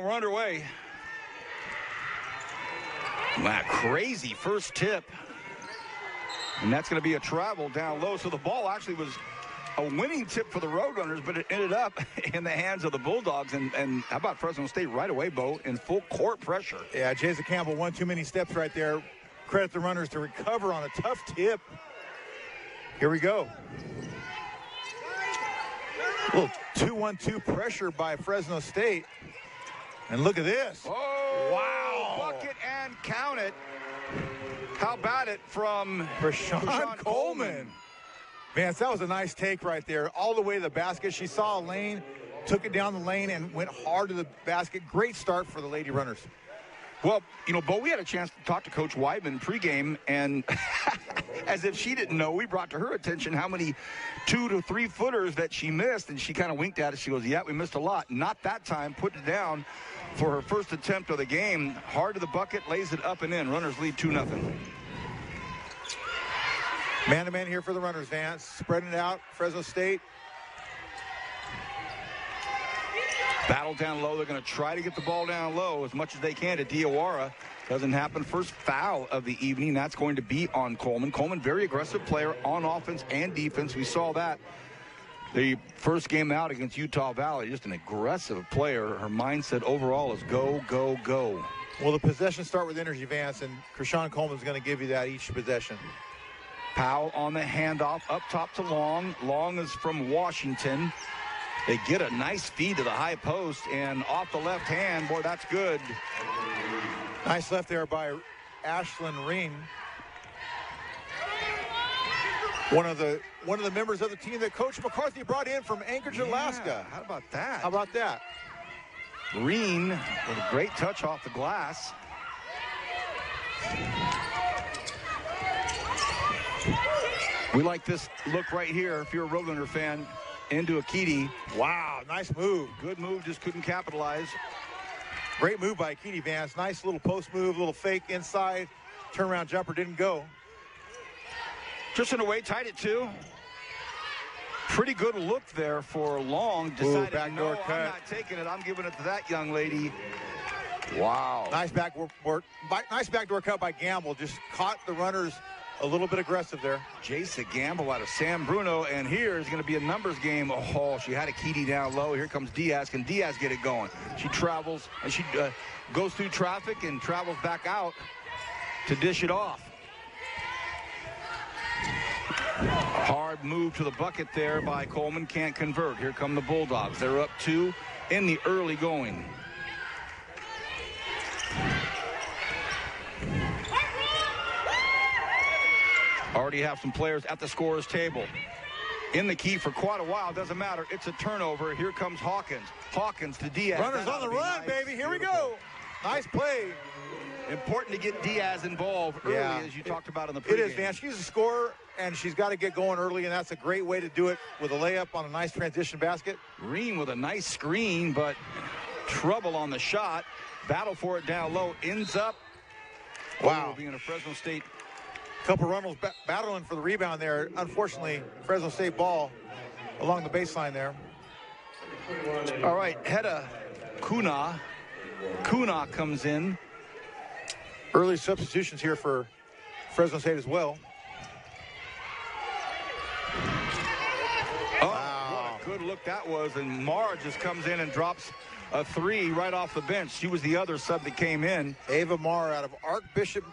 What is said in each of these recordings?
We're underway. Wow, crazy first tip. And that's going to be a travel down low. So the ball actually was a winning tip for the Roadrunners, but it ended up in the hands of the Bulldogs. And how about Fresno State right away, Bo, in full court pressure? Yeah, Jason Campbell, one too many steps right there. Credit the runners to recover on a tough tip. Here we go. A little 2-1-2 pressure by Fresno State. And look at this. Oh, wow. Bucket and count it. How about it from Rashawn Coleman? Vance, that was a nice take right there. All the way to the basket. She saw a lane, took it down the lane, and went hard to the basket. Great start for the Lady Runners. Well, you know, Bo, we had a chance to talk to Coach Weidman pregame, and as if she didn't know, we brought to her attention how many 2 to 3 footers that she missed, and she kind of winked at us. She goes, yeah, we missed a lot. Not that time. Put it down for her first attempt of the game. Hard to the bucket, lays it up and in. Runners lead 2-0. Man-to-man here for the Runners, Vance. Spreading it out, Fresno State. Battle down low. They're going to try to get the ball down low as much as they can to Diawara. Doesn't happen. First foul of the evening. That's going to be on Coleman. Coleman, very aggressive player on offense and defense. We saw that the first game out against Utah Valley. Just an aggressive player. Her mindset overall is go, go, go. Well, the possessions start with energy, Vance, and Rashawn Coleman's going to give you that each possession. Powell on the handoff up top to Long. Long is from Washington. They get a nice feed to the high post and off the left hand. Boy, that's good. Nice left there by Ashlyn Reen. One of the members of the team that Coach McCarthy brought in from Anchorage, Alaska. How about that? How about that? Reen with a great touch off the glass. We like this look right here. If you're a Roadrunner fan, into Akiti. Wow, nice move. Good move, just couldn't capitalize. Great move by Akiti Vance. Nice little post move, little fake inside. Turnaround jumper didn't go. Tristan away, tied it 2. Pretty good look there for Long. Decided, backdoor no, cut. I'm not taking it. I'm giving it to that young lady. Wow. Nice backdoor cut by Gamble. Just caught the runners a little bit aggressive there. Jason Gamble out of San Bruno, and here is going to be a numbers game. Oh, she had a Akiti down low. Here comes Diaz. Can Diaz get it going? She travels, and she goes through traffic and travels back out to dish it off. Hard move to the bucket there by Coleman. Can't convert. Here come the Bulldogs. They're up 2 in the early going. Already have some players at the scorer's table. In the key for quite a while. Doesn't matter. It's a turnover. Here comes Hawkins. Hawkins to Diaz. Runners on the run, nice. Baby. Here Beautiful. We go. Nice play. Important to get Diaz involved early, as you talked about in the pregame. It is, Vance. She's a scorer, and she's got to get going early, and that's a great way to do it with a layup on a nice transition basket. Green with a nice screen, but trouble on the shot. Battle for it down low. Ends up. Wow. Being a Fresno State. Couple runners battling for the rebound there. Unfortunately, Fresno State ball along the baseline there. All right, Hedda KOEHNE. KOEHNE comes in. Early substitutions here for Fresno State as well. Oh, wow. What a good look that was. And Mara just comes in and drops a 3 right off the bench. She was the other sub that came in. Ava Mara out of Archbishop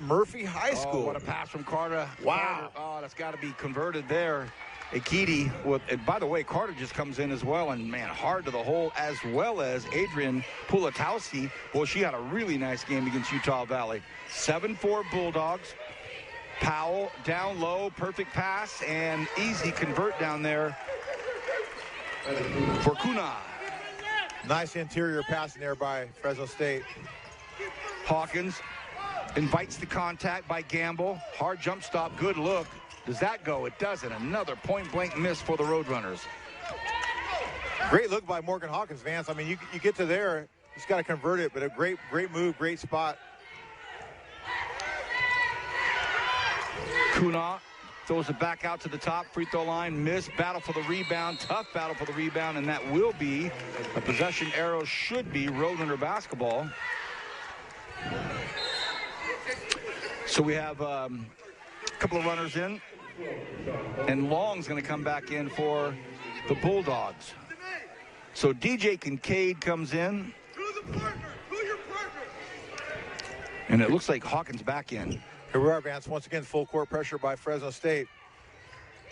Murphy High School. Oh, what a pass from Carter. Wow. Carter. Oh, that's got to be converted there. Akiti with, and by the way, Carter just comes in as well, and man, hard to the hole, as well as Adrian Pulatowski. Well, she had a really nice game against Utah Valley. 7-4 Bulldogs. Powell down low, perfect pass, and easy convert down there for KOEHNE. Nice interior passing there by Fresno State. Hawkins invites the contact by Gamble. Hard jump stop, good look. Does that go? It doesn't. Another point-blank miss for the Roadrunners. Great look by Morgan Hawkins, Vance. I mean, you get to there, just got to convert it, but a great move, great spot. KOEHNE throws it back out to the top free throw line. Miss, battle for the rebound, tough battle for the rebound, and that will be a possession arrow, should be Roadrunner basketball. So we have a couple of runners in, and Long's going to come back in for the Bulldogs. So DJ Kincaid comes in, and it looks like Hawkins back in. Here we are, Vance. Once again, full court pressure by Fresno State,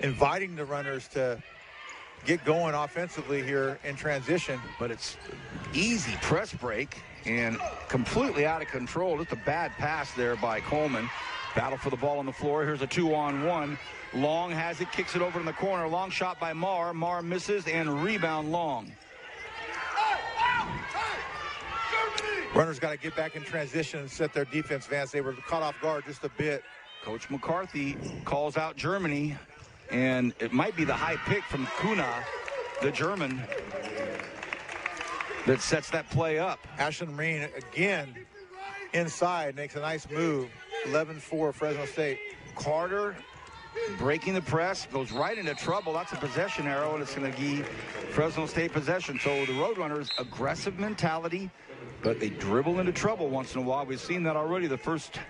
inviting the runners to get going offensively here in transition. But it's easy press break and completely out of control. Just a bad pass there by Coleman. Battle for the ball on the floor. Here's a 2-on-1. Long has it, kicks it over in the corner. Long shot by Marr. Marr misses, and rebound Long. Runners got to get back in transition and set their defense, Vance. They were caught off guard just a bit. Coach McCarthy calls out Germany, and it might be the high pick from Kuna, the German, that sets that play up. Ashlyn Reen again inside, makes a nice move. 11-4 Fresno State. Carter breaking the press, goes right into trouble. That's a possession arrow, and it's going to give Fresno State possession. So the Roadrunners, aggressive mentality, but they dribble into trouble once in a while. We've seen that already. The first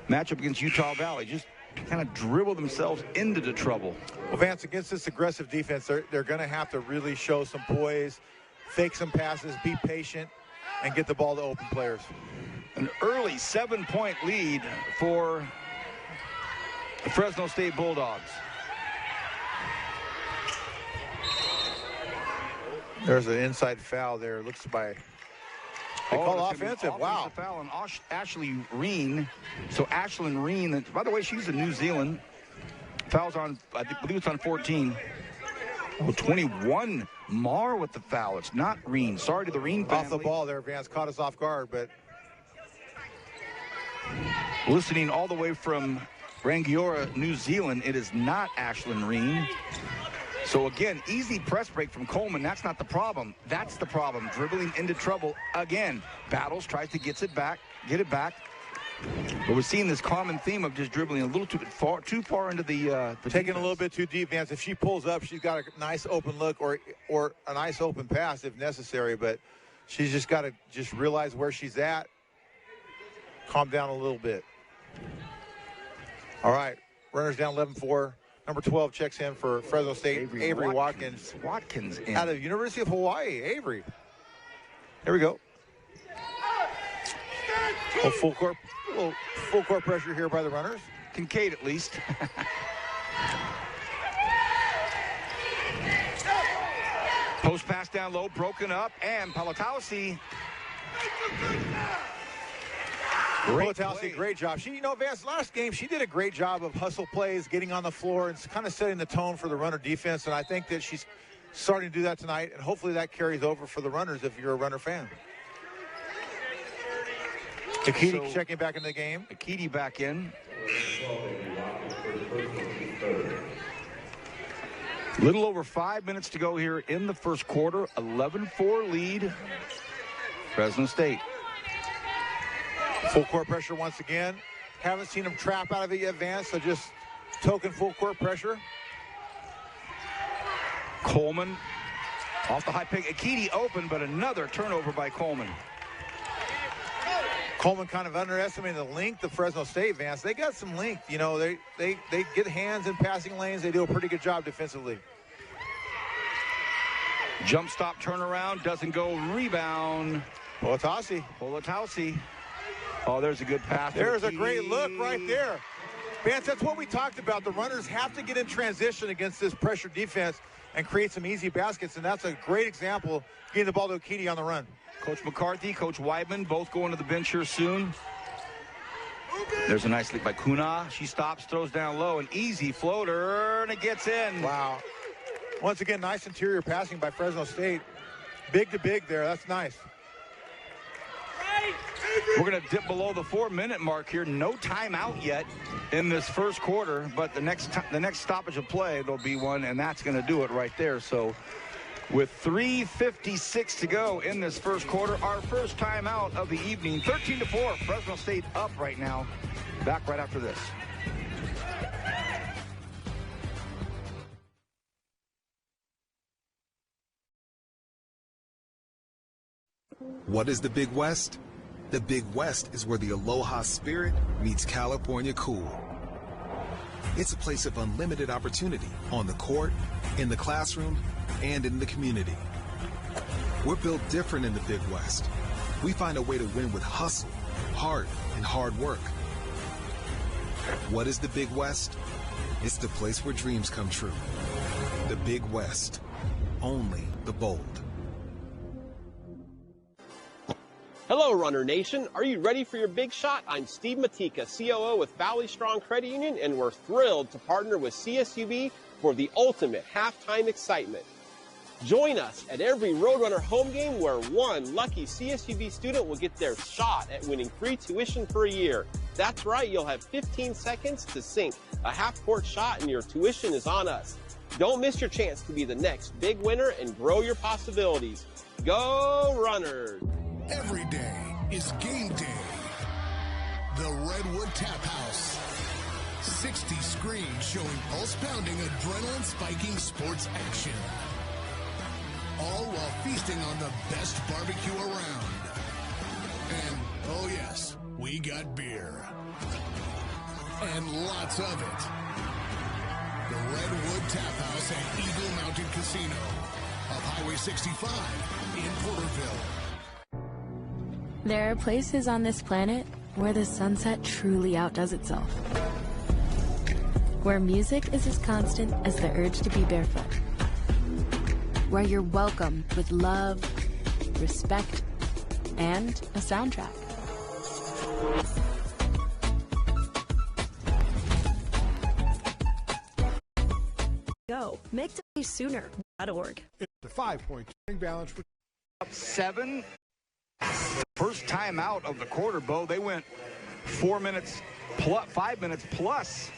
matchup against Utah Valley, just kind of dribble themselves into the trouble. Well, Vance, against this aggressive defense, they're going to have to really show some poise, fake some passes, be patient, and get the ball to open players. An early 7-point lead for the Fresno State Bulldogs. There's an inside foul there. Looks by... They call offensive. Wow. Foul on Ashley Reen. So Ashlyn Reen, by the way, she's in New Zealand. Fouls on, I believe it's on 14. Oh, 21. Marr with the foul. It's not Reen. Sorry to the Reen family. Off the ball there, Vance. Caught us off guard, but... Listening all the way from Rangiora, New Zealand, it is not Ashlyn Reen. So again, easy press break from Coleman. That's not the problem. That's the problem. Dribbling into trouble again. Battles, tries to get it back. But we're seeing this common theme of just dribbling a little too far into the taking a little bit too deep, Vance. If she pulls up, she's got a nice open look or a nice open pass if necessary. But she's just got to just realize where she's at. Calm down a little bit. All right, runners down 11-4. Number 12 checks in for Fresno State, Avery Watkins. Watkins in. Out of University of Hawaii, Avery. Here we go. Full court pressure here by the runners. Kincaid at least. Post pass down low, broken up, and Palatausi. Great job. She, Vance, last game, she did a great job of hustle plays, getting on the floor, and kind of setting the tone for the runner defense. And I think that she's starting to do that tonight, and hopefully that carries over for the runners if you're a runner fan. Akiti checking back into the game. Akiti back in. Little over 5 minutes to go here in the first quarter. 11-4 lead, Fresno State. Full court pressure once again. Haven't seen them trap out of it yet, Vance, so just token full court pressure. Coleman off the high pick. Akiti open, but another turnover by Coleman. Coleman kind of underestimated the length of Fresno State, Vance. They got some length. They get hands in passing lanes. They do a pretty good job defensively. Jump stop turnaround, doesn't go. Rebound. Palatausi. Oh, there's a good pass. There's a great look right there. Vance, that's what we talked about. The runners have to get in transition against this pressure defense and create some easy baskets, and that's a great example, getting the ball to Akiti on the run. Coach McCarthy, Coach Weidman, both going to the bench here soon. There's a nice lead by Kuna. She stops, throws down low, an easy floater, and it gets in. Wow. Once again, nice interior passing by Fresno State. Big to big there. That's nice. We're going to dip below the 4-minute mark here. No timeout yet in this first quarter, but the next stoppage of play, there'll be one, and that's going to do it right there. So with 3:56 to go in this first quarter, our first timeout of the evening. 13-4, Fresno State up right now. Back right after this. What is the Big West? The Big West is where the Aloha spirit meets California cool. It's a place of unlimited opportunity on the court, in the classroom, and in the community. We're built different in the Big West. We find a way to win with hustle, heart, and hard work. What is the Big West? It's the place where dreams come true. The Big West. Only the bold. Hello, Runner Nation. Are you ready for your big shot? I'm Steve Matika, COO with Valley Strong Credit Union, and we're thrilled to partner with CSUB for the ultimate halftime excitement. Join us at every Roadrunner home game where one lucky CSUB student will get their shot at winning free tuition for a year. That's right, you'll have 15 seconds to sink a half-court shot and your tuition is on us. Don't miss your chance to be the next big winner and grow your possibilities. Go Runners! Every day is game day. The Redwood Tap House. 60 screens showing pulse-pounding, adrenaline-spiking sports action. All while feasting on the best barbecue around. And, oh yes, we got beer. And lots of it. The Redwood Tap House at Eagle Mountain Casino of Highway 65 in Porterville. There are places on this planet where the sunset truly outdoes itself. Where music is as constant as the urge to be barefoot. Where you're welcomed with love, respect, and a soundtrack. Go. Make the day sooner.org. It's the 5-point balance for 7. First time out of the quarter, Bo. They went 4 minutes plus, 5 minutes plus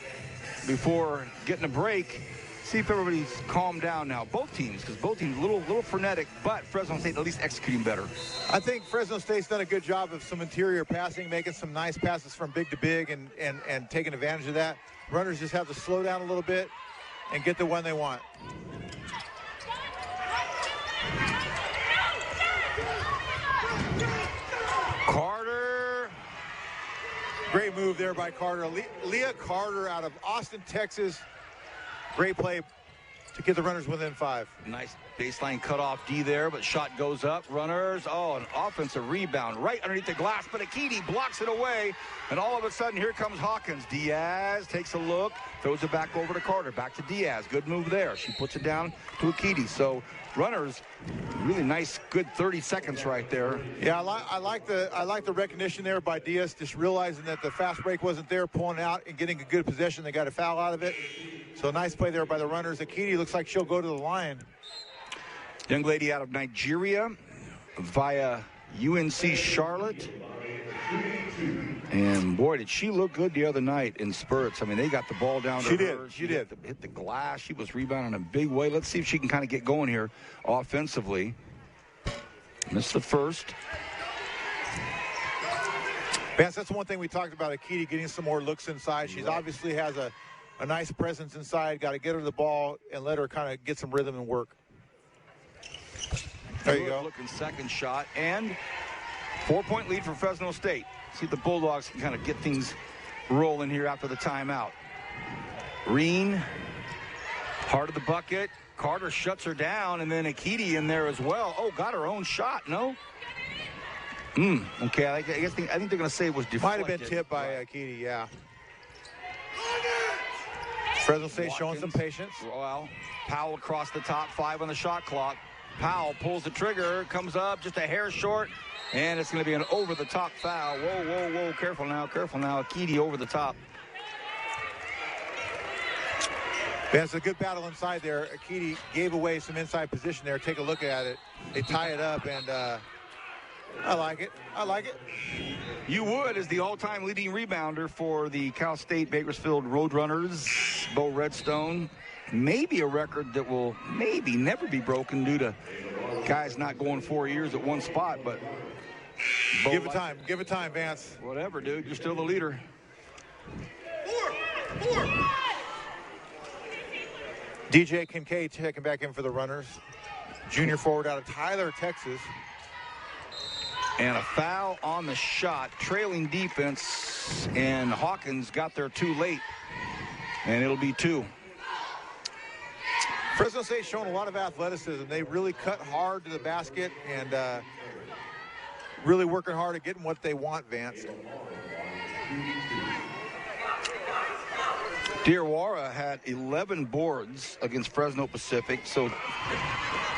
before getting a break. See if everybody's calmed down now. Both teams, because both teams a little frenetic, but Fresno State at least executing better. I think Fresno State's done a good job of some interior passing, making some nice passes from big to big and taking advantage of that. Runners just have to slow down a little bit and get the one they want. Carter. Great move there by Carter. Leah Carter out of Austin, Texas. Great play to get the runners within 5. Nice baseline cutoff D there, but shot goes up. Runners, an offensive rebound right underneath the glass, but Akiti blocks it away, and all of a sudden, here comes Hawkins. Diaz takes a look, throws it back over to Carter, back to Diaz. Good move there. She puts it down to Akiti. So runners, really nice, good 30 seconds right there. Yeah, I like the recognition there by Diaz, just realizing that the fast break wasn't there, pulling out and getting a good possession. They got a foul out of it. So nice play there by the runners. Akiti looks like she'll go to the line. Young lady out of Nigeria via UNC Charlotte. And boy, did she look good the other night in spurts. I mean, they got the ball down to her. She did. Hit the glass. She was rebounding in a big way. Let's see if she can kind of get going here offensively. Missed the first. Vance, that's one thing we talked about, Akiti getting some more looks inside. She obviously has a nice presence inside. Got to get her the ball and let her kind of get some rhythm and work. There you go. Looking second shot, and 4-point lead for Fresno State. See if the Bulldogs can kind of get things rolling here after the timeout. Reen, heart of the bucket. Carter shuts her down, and then Akiti in there as well. Oh, got her own shot, no? Okay, I think they're going to say it was deflected. Might have been tipped by Akiti, yeah. Fresno State showing some patience. Well, Powell across the top, 5 on the shot clock. Powell pulls the trigger, comes up just a hair short, and it's going to be an over-the-top foul. Whoa, careful now. Akiti over the top. Yeah, it's a good battle inside there. Akiti gave away some inside position there. Take a look at it. They tie it up, and I like it. You would, as the all-time leading rebounder for the Cal State Bakersfield Roadrunners, Bo Redstone. Maybe a record that will maybe never be broken due to guys not going 4 years at one spot, but Bo give it time, Vance. Whatever, dude, you're still the leader. DJ Kincaid checking back in for the runners. Junior forward out of Tyler, Texas. And a foul on the shot. Trailing defense, and Hawkins got there too late. And it'll be 2. Fresno State's shown a lot of athleticism. They really cut hard to the basket and really working hard at getting what they want, Vance. Diawara had 11 boards against Fresno Pacific, so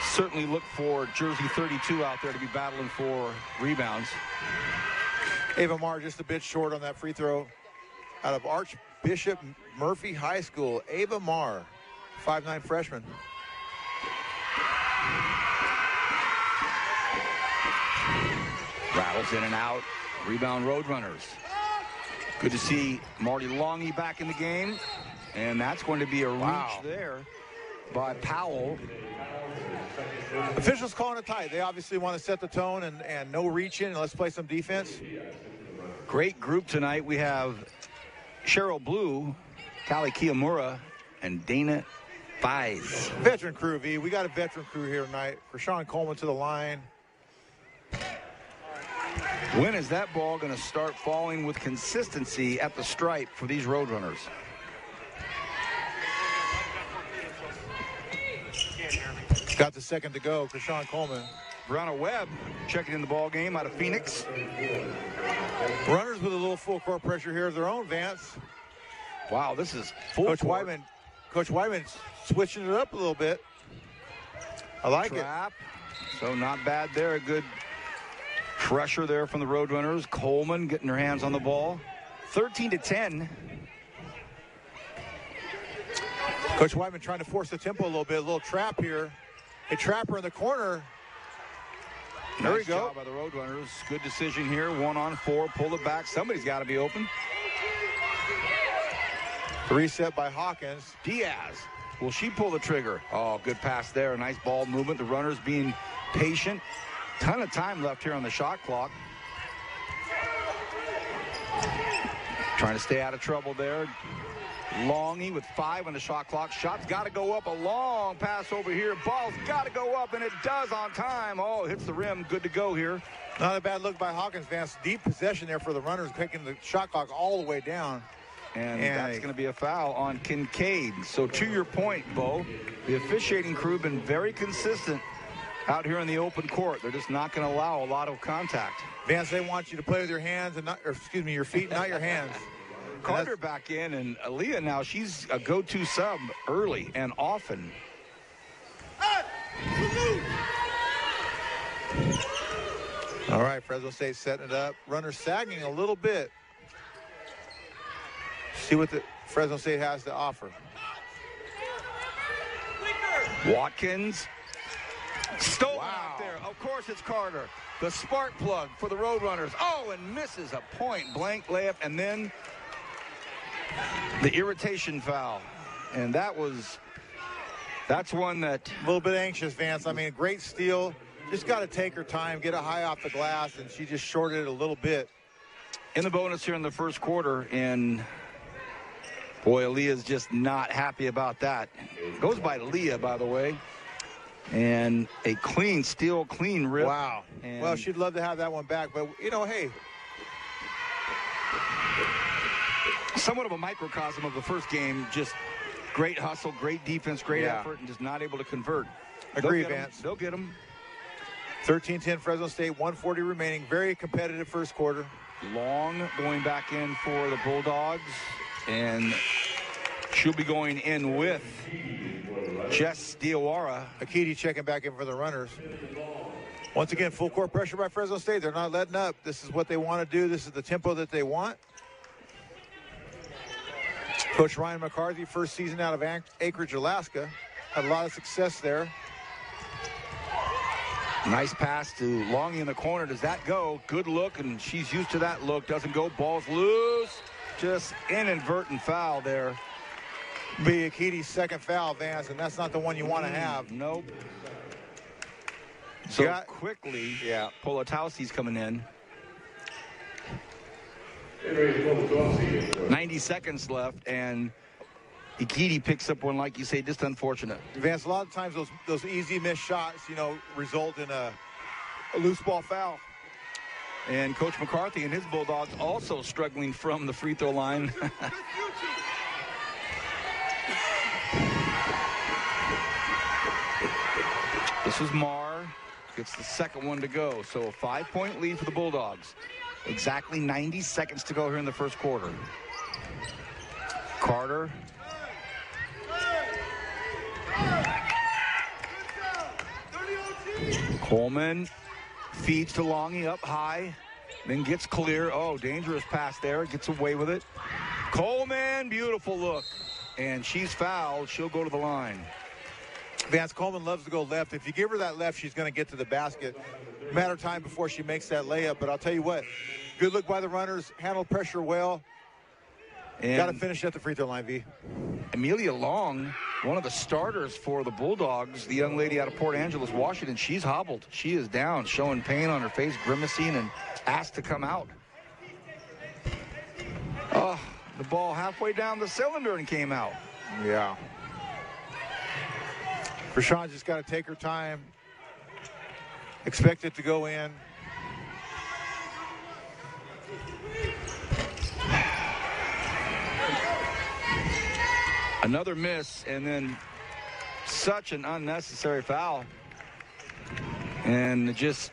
certainly look for jersey 32 out there to be battling for rebounds. Ava Marr just a bit short on that free throw out of Archbishop Murphy High School. Ava Marr, 5'9" freshman. Rattles in and out. Rebound Roadrunners. Good to see Marty Longy back in the game. And that's going to be a reach there by Powell. Officials calling it tight. They obviously want to set the tone and no reaching, and let's play some defense. Great group tonight. We have Cheryl Blue, Callie Kiyomura, and Dana Fies. Veteran crew, V. We got a veteran crew here tonight. Rashawn Coleman to the line. When is that ball going to start falling with consistency at the stripe for these Roadrunners? Got the second to go. Rashawn Coleman. Brianna Webb checking in the ball game out of Phoenix. Runners with a little full court pressure here of their own, Vance. Wow, this is full Coach court. Wyman's switching it up a little bit. I like Trap. So not bad there. A good pressure there from the Roadrunners. Coleman getting her hands on the ball. 13-10. Coach Wyman trying to force the tempo a little bit. A little trap here. A trapper in the corner. There we go. Nice job by the Roadrunners. Good decision here. 1-on-4. Pull it back. Somebody's got to be open. The reset by Hawkins. Diaz. Will she pull the trigger? Oh, good pass there. Nice ball movement. The runners being patient. Ton of time left here on the shot clock. Trying to stay out of trouble there. Longy with 5 on the shot clock. Shot's got to go up. A long pass over here. Ball's got to go up, and it does on time. Oh, hits the rim. Good to go here. Not a bad look by Hawkins, Vance. Deep possession there for the runners, taking the shot clock all the way down. And that's going to be a foul on Kincaid. So to your point, Bo, the officiating crew have been very consistent out here in the open court. They're just not going to allow a lot of contact. Vance, they want you to play with your hands and not, or excuse me, your feet, not your hands. Carter back in, and Aaliyah now, she's a go-to sub early and often. All right, Fresno State setting it up. Runner sagging a little bit. See what the Fresno State has to offer. Watkins. Stolen out there. Of course it's Carter. The spark plug for the Roadrunners. Oh, and misses a point-blank layup, and then the irritation foul. And that's one that... A little bit anxious, Vance. I mean, a great steal. Just got to take her time, get it high off the glass, and she just shorted it a little bit. In the bonus here in the first quarter, and boy, Aaliyah's just not happy about that. Goes by Leah, by the way. And a clean steal, clean rip. Wow. And well, she'd love to have that one back, but, you know, hey. Somewhat of a microcosm of the first game. Just great hustle, great defense, great effort, and just not able to convert. Agree, Vance. They'll get them. 13-10 Fresno State, 140 remaining. Very competitive first quarter. Long going back in for the Bulldogs, and she'll be going in with Jess Diawara. Akiti checking back in for the runners. Once again, full court pressure by Fresno State. They're not letting up. This is what they want to do. This is the tempo that they want. Coach Ryan McCarthy, first season out of Anchorage, Alaska. Had a lot of success there. Nice pass to Longy in the corner. Does that go? Good look, and she's used to that look. Doesn't go. Ball's loose. Just inadvertent foul there. Be Akiti's second foul, Vance, and that's not the one you want to have. Nope. So quickly, Polatowski's coming in. 90 seconds left, and Ikiti picks up one, like you say, just unfortunate. Vance, a lot of times those easy missed shots, you know, result in a loose ball foul. And Coach McCarthy and his Bulldogs also struggling from the free throw line. This is Marr. Gets the second one to go. So a 5-point lead for the Bulldogs. Exactly 90 seconds to go here in the first quarter. Carter. Coleman feeds to Longy up high, then gets clear. Oh, dangerous pass there. Gets away with it. Coleman, beautiful look. And she's fouled. She'll go to the line. Vance, Coleman loves to go left. If you give her that left, she's going to get to the basket. Matter of time before she makes that layup. But I'll tell you what, good look by the runners. Handle pressure well. Got to finish at the free throw line, V. Amelia Long, one of the starters for the Bulldogs, the young lady out of Port Angeles, Washington, she's hobbled. She is down, showing pain on her face, grimacing, and asked to come out. Oh, the ball halfway down the cylinder and came out. Yeah. Rashawn just got to take her time. Expect it to go in. Another miss, and then such an unnecessary foul. And it just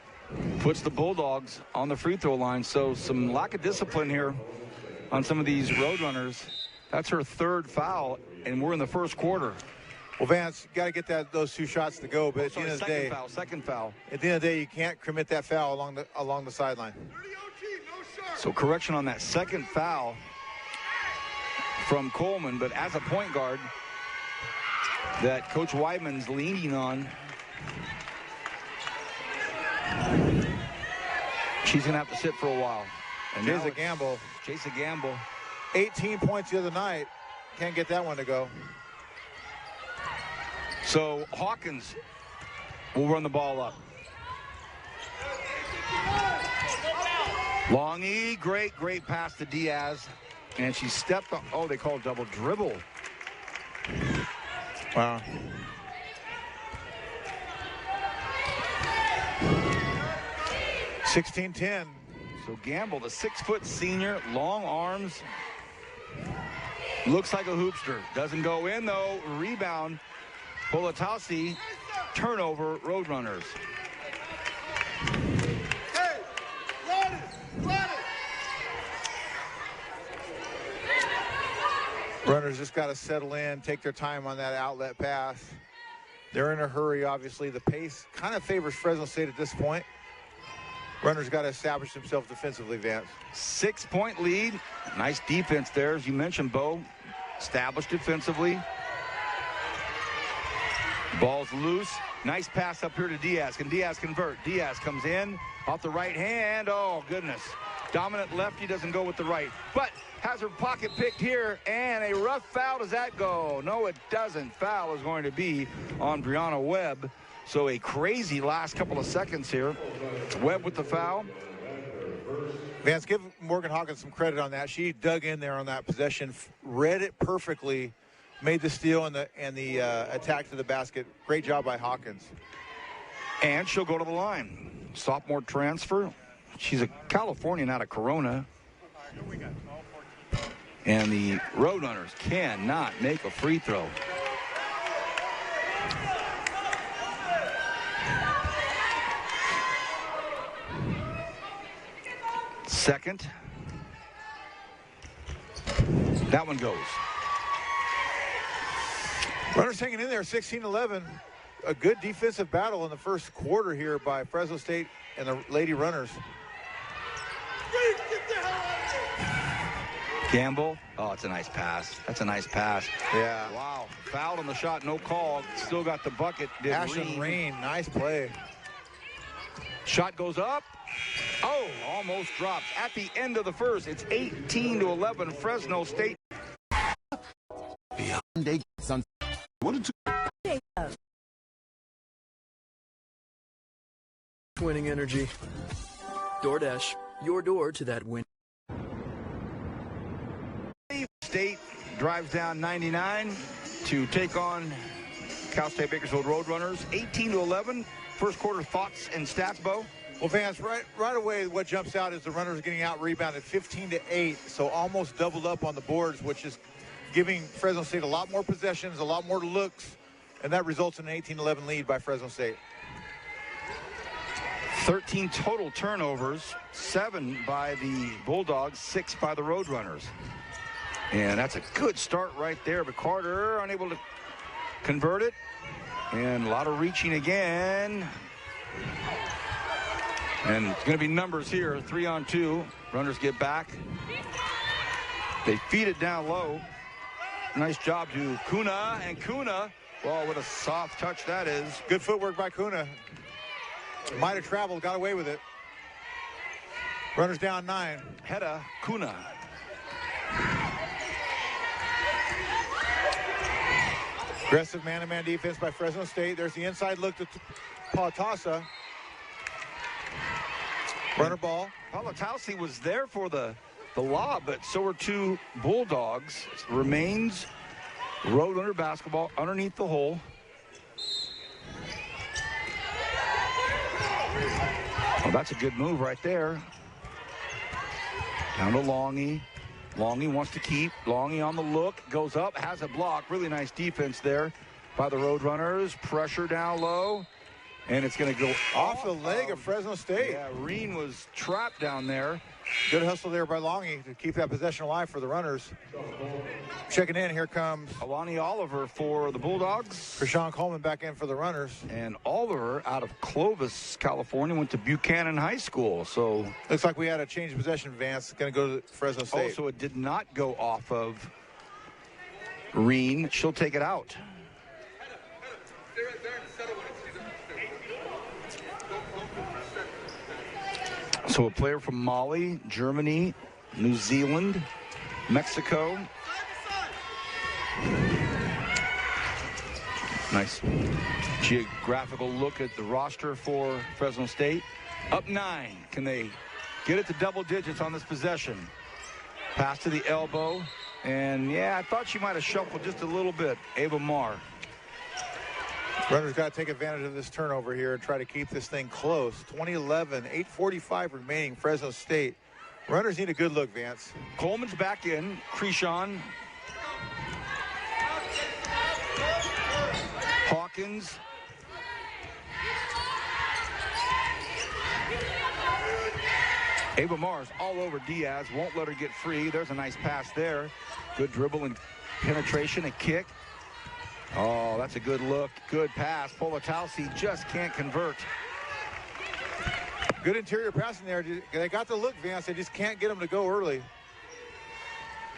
puts the Bulldogs on the free throw line. So some lack of discipline here on some of these Roadrunners. That's her third foul, and we're in the first quarter. Well, Vance, you got to get those two shots to go, but at the end of the day, second foul. At the end of the day, you can't commit that foul along the sideline. So correction on that second foul from Coleman, but as a point guard that Coach Weidman's leaning on, she's going to have to sit for a while. And Jason Gamble. Jason Gamble. 18 points the other night. Can't get that one to go. So Hawkins will run the ball up. Longy, great pass to Diaz. And she stepped up. Oh, they call it double dribble. Wow. (16-10). So Gamble, the 6-foot senior, long arms. Looks like a hoopster. Doesn't go in, though. Rebound. Polatowski. Turnover, Roadrunners. Runners just got to settle in, take their time on that outlet pass. They're in a hurry, obviously. The pace kind of favors Fresno State at this point. Runners got to establish themselves defensively, Vance. 6-point lead. Nice defense there, as you mentioned, Bo. Established defensively. Ball's loose. Nice pass up here to Diaz. Can Diaz convert? Diaz comes in off the right hand. Oh, goodness. Dominant lefty, doesn't go with the right. But has her pocket picked here, and a rough foul. Does that go? No, it doesn't. Foul is going to be on Brianna Webb. So a crazy last couple of seconds here. Webb with the foul. Vance, give Morgan Hawkins some credit on that. She dug in there on that possession, read it perfectly, made the steal and the attack to the basket. Great job by Hawkins. And she'll go to the line. Sophomore transfer. She's a Californian out of Corona. And the Roadrunners cannot make a free throw. Second. That one goes. Runners hanging in there, 16-11. A good defensive battle in the first quarter here by Fresno State and the Lady Runners. Gamble. Oh, it's a nice pass. That's a nice pass. Yeah. Wow. Fouled on the shot, no call. Still got the bucket. Ashton Rain, nice play. Shot goes up. Oh, almost drops. At the end of the first, it's 18-11, Fresno State. Beyond Sun. Winning energy. DoorDash, your door to that win. State drives down 99 to take on Cal State Bakersfield Roadrunners. 18-11. First quarter thoughts and stats, Bo? Well, Vance, right away, what jumps out is the runners are getting out rebounded 15-8, so almost doubled up on the boards, which is giving Fresno State a lot more possessions, a lot more looks, and that results in an 18-11 lead by Fresno State. 13 total turnovers, 7 by the Bulldogs, 6 by the Roadrunners. And that's a good start right there, but Carter unable to convert it. And a lot of reaching again. And it's going to be numbers here, 3-on-2. Runners get back. They feed it down low. Nice job to Kuna, and Kuna, well, what a soft touch that is. Good footwork by Kuna. Might have traveled, got away with it. Runners down 9. Hedda KOEHNE. Aggressive man-to-man defense by Fresno State. There's the inside look to Palatasa. Runner ball. Palatasi was there for the lob, but so were 2 Bulldogs. Remains Roadrunner basketball underneath the hole. Oh, that's a good move right there. Down to Longy. Longy wants to keep. Longy on the look. Goes up. Has a block. Really nice defense there by the Roadrunners. Pressure down low. And it's going to go off the leg of Fresno State. Yeah, Reen was trapped down there. Good hustle there by Longy to keep that possession alive for the runners. Checking in, here comes Alani Oliver for the Bulldogs. Krishan Coleman back in for the runners. And Oliver out of Clovis, California, went to Buchanan High School. So looks like we had a change of possession, Vance. Going to go to Fresno State. Oh, so it did not go off of Reen. She'll take it out. So a player from Mali, Germany, New Zealand, Mexico. Nice geographical look at the roster for Fresno State. Up 9. Can they get it to double digits on this possession? Pass to the elbow. And, yeah, I thought she might have shuffled just a little bit. Ava Marr. Runners got to take advantage of this turnover here and try to keep this thing close. 20-11, 8:45 remaining, Fresno State. Runners need a good look, Vance. Coleman's back in. Krishan. Hawkins. Ava Mars all over Diaz. Won't let her get free. There's a nice pass there. Good dribble and penetration and kick. Oh, that's a good look. Good pass. Polatowski just can't convert. Good interior passing there. They got the look, Vance. They just can't get them to go early.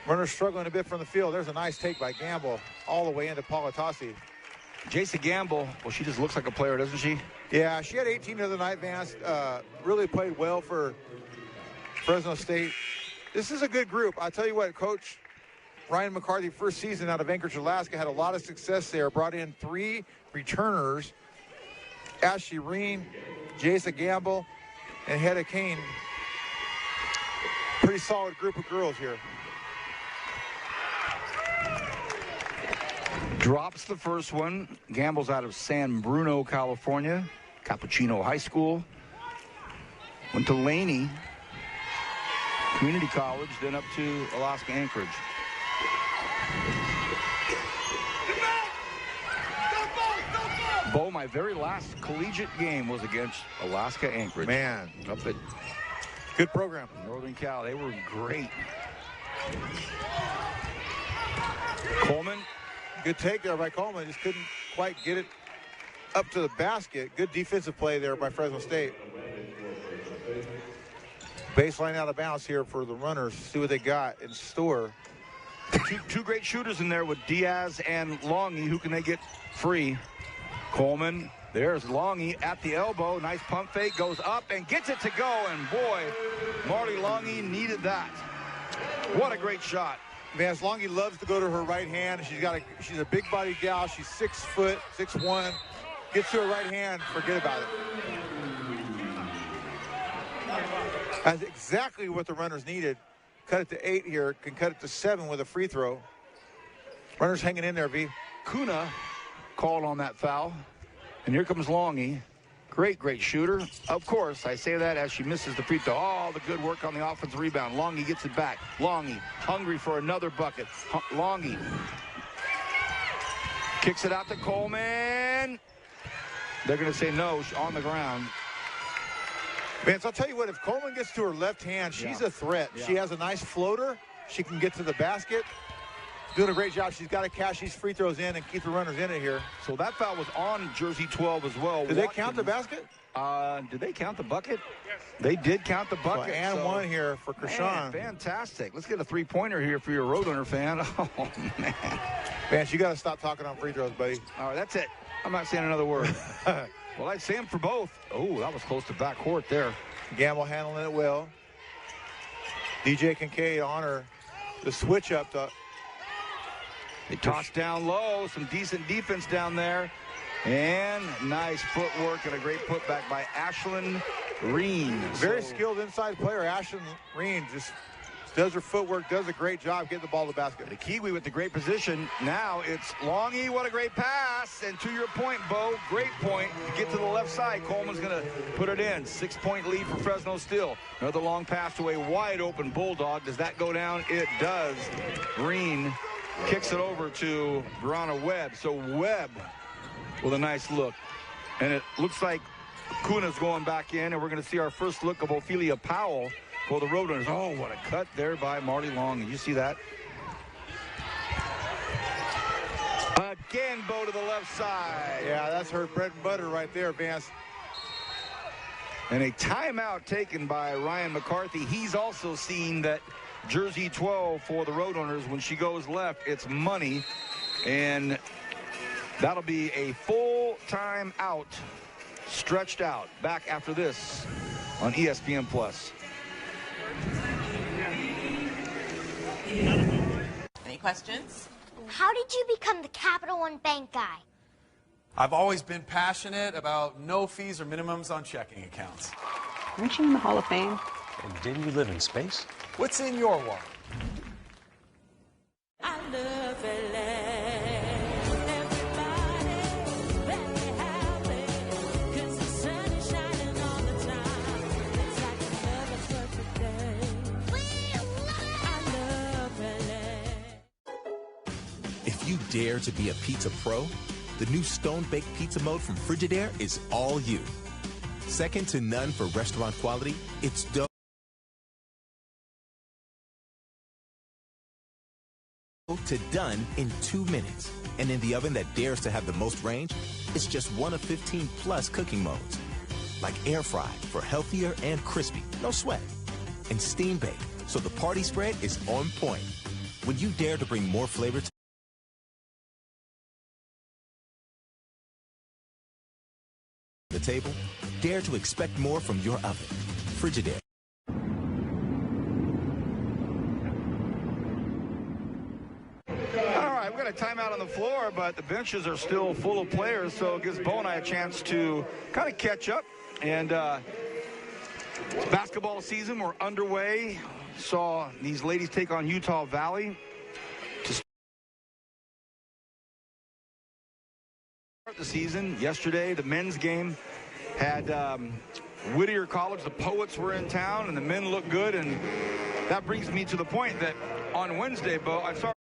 Runners struggling a bit from the field. There's a nice take by Gamble all the way into Polatowski. Jason Gamble, well, she just looks like a player, doesn't she? Yeah, she had 18 the other night, Vance. Really played well for Fresno State. This is a good group. I'll tell you what, Coach Ryan McCarthy, first season out of Anchorage, Alaska, had a lot of success there. Brought in 3 returners, Ashley Reen, Jason Gamble, and Hedda KOEHNE. Pretty solid group of girls here. Drops the first one. Gamble's out of San Bruno, California, Cappuccino High School. Went to Laney Community College, then up to Alaska Anchorage. Bo, my very last collegiate game was against Alaska Anchorage. Man, up at good program. Northern Cal. They were great. Coleman. Good take there by Coleman. Just couldn't quite get it up to the basket. Good defensive play there by Fresno State. Baseline out of bounds here for the runners. See what they got in store. Two great shooters in there with Diaz and Longy. Who can they get free? Coleman. There's Longy at the elbow. Nice pump fake. Goes up and gets it to go. And boy, Marty Longy needed that. What a great shot. Man, Longy loves to go to her right hand. She's a big body gal. She's 6 foot, 6'1". Gets to her right hand, forget about it. That's exactly what the runners needed. Cut it to 8 here. Can cut it to 7 with a free throw. Runners hanging in there, V. KOEHNE called on that foul. And here comes Longy. Great, great shooter. Of course, I say that as she misses the free throw. Oh, the good work on the offensive rebound. Longy gets it back. Longy, hungry for another bucket. Longy kicks it out to Coleman. They're going to say no, on the ground. Vance, I'll tell you what, if Coleman gets to her left hand, she's a threat. Yeah. She has a nice floater. She can get to the basket. Doing a great job. She's got to cash these free throws in and keep the runners in it here. So that foul was on jersey 12 as well. Did they count the basket? Did they count the bucket? Yes. They did count the bucket. And one here for Krishan. Fantastic. Let's get a three-pointer here for your Roadrunner fan. Oh, man. Vance, you got to stop talking on free throws, buddy. All right, that's it. I'm not saying another word. Well, I'd say him for both. Oh, that was close to backcourt there. Gamble handling it well. DJ Kincaid on her. The switch up to... They toss down low. Some decent defense down there. And nice footwork and a great putback by Ashlyn Reen. Very skilled inside player. Ashlyn Reen just does her footwork, does a great job getting the ball to the basket. The Kiwi with the great position. Now it's Longy. What a great pass. And to your point, Bo, great point. To get to the left side, Coleman's going to put it in. 6-point lead for Fresno still. Another long pass to a wide open Bulldog. Does that go down? It does. Green kicks it over to Brianna Webb. So Webb with a nice look. And it looks like Kuna's going back in, and we're going to see our first look of Ophelia Powell for the Roadrunners. Oh, what a cut there by Marty Long. Did you see that? Again, Bo to the left side. Yeah, that's her bread and butter right there, Vance. And a timeout taken by Ryan McCarthy. He's also seen that jersey 12 for the Roadrunners, when she goes left, it's money. And that'll be a full time out, stretched out. Back after this on ESPN Plus. Any questions? How did you become the Capital One Bank guy? I've always been passionate about no fees or minimums on checking accounts. Aren't you in the Hall of Fame? And didn't you live in space? What's in your wallet? I love LA. If you dare to be a pizza pro, the new Stone Baked Pizza Mode from Frigidaire is all you. Second to none for restaurant quality, it's dough to done in 2 minutes. And in the oven that dares to have the most range, it's just one of 15 plus cooking modes. Like air fry for healthier and crispy, no sweat. And steam bake, so the party spread is on point. When you dare to bring more flavor to the table, dare to expect more from your oven. Frigidaire. All right, we've got a timeout on the floor, but the benches are still full of players, so it gives Bo and I a chance to kind of catch up. And basketball season, we're underway. Saw these ladies take on Utah Valley to start the season. Yesterday, the men's game had Whittier College. The Poets were in town, and the men look good. And that brings me to the point that on Wednesday, Bo, I'm sorry.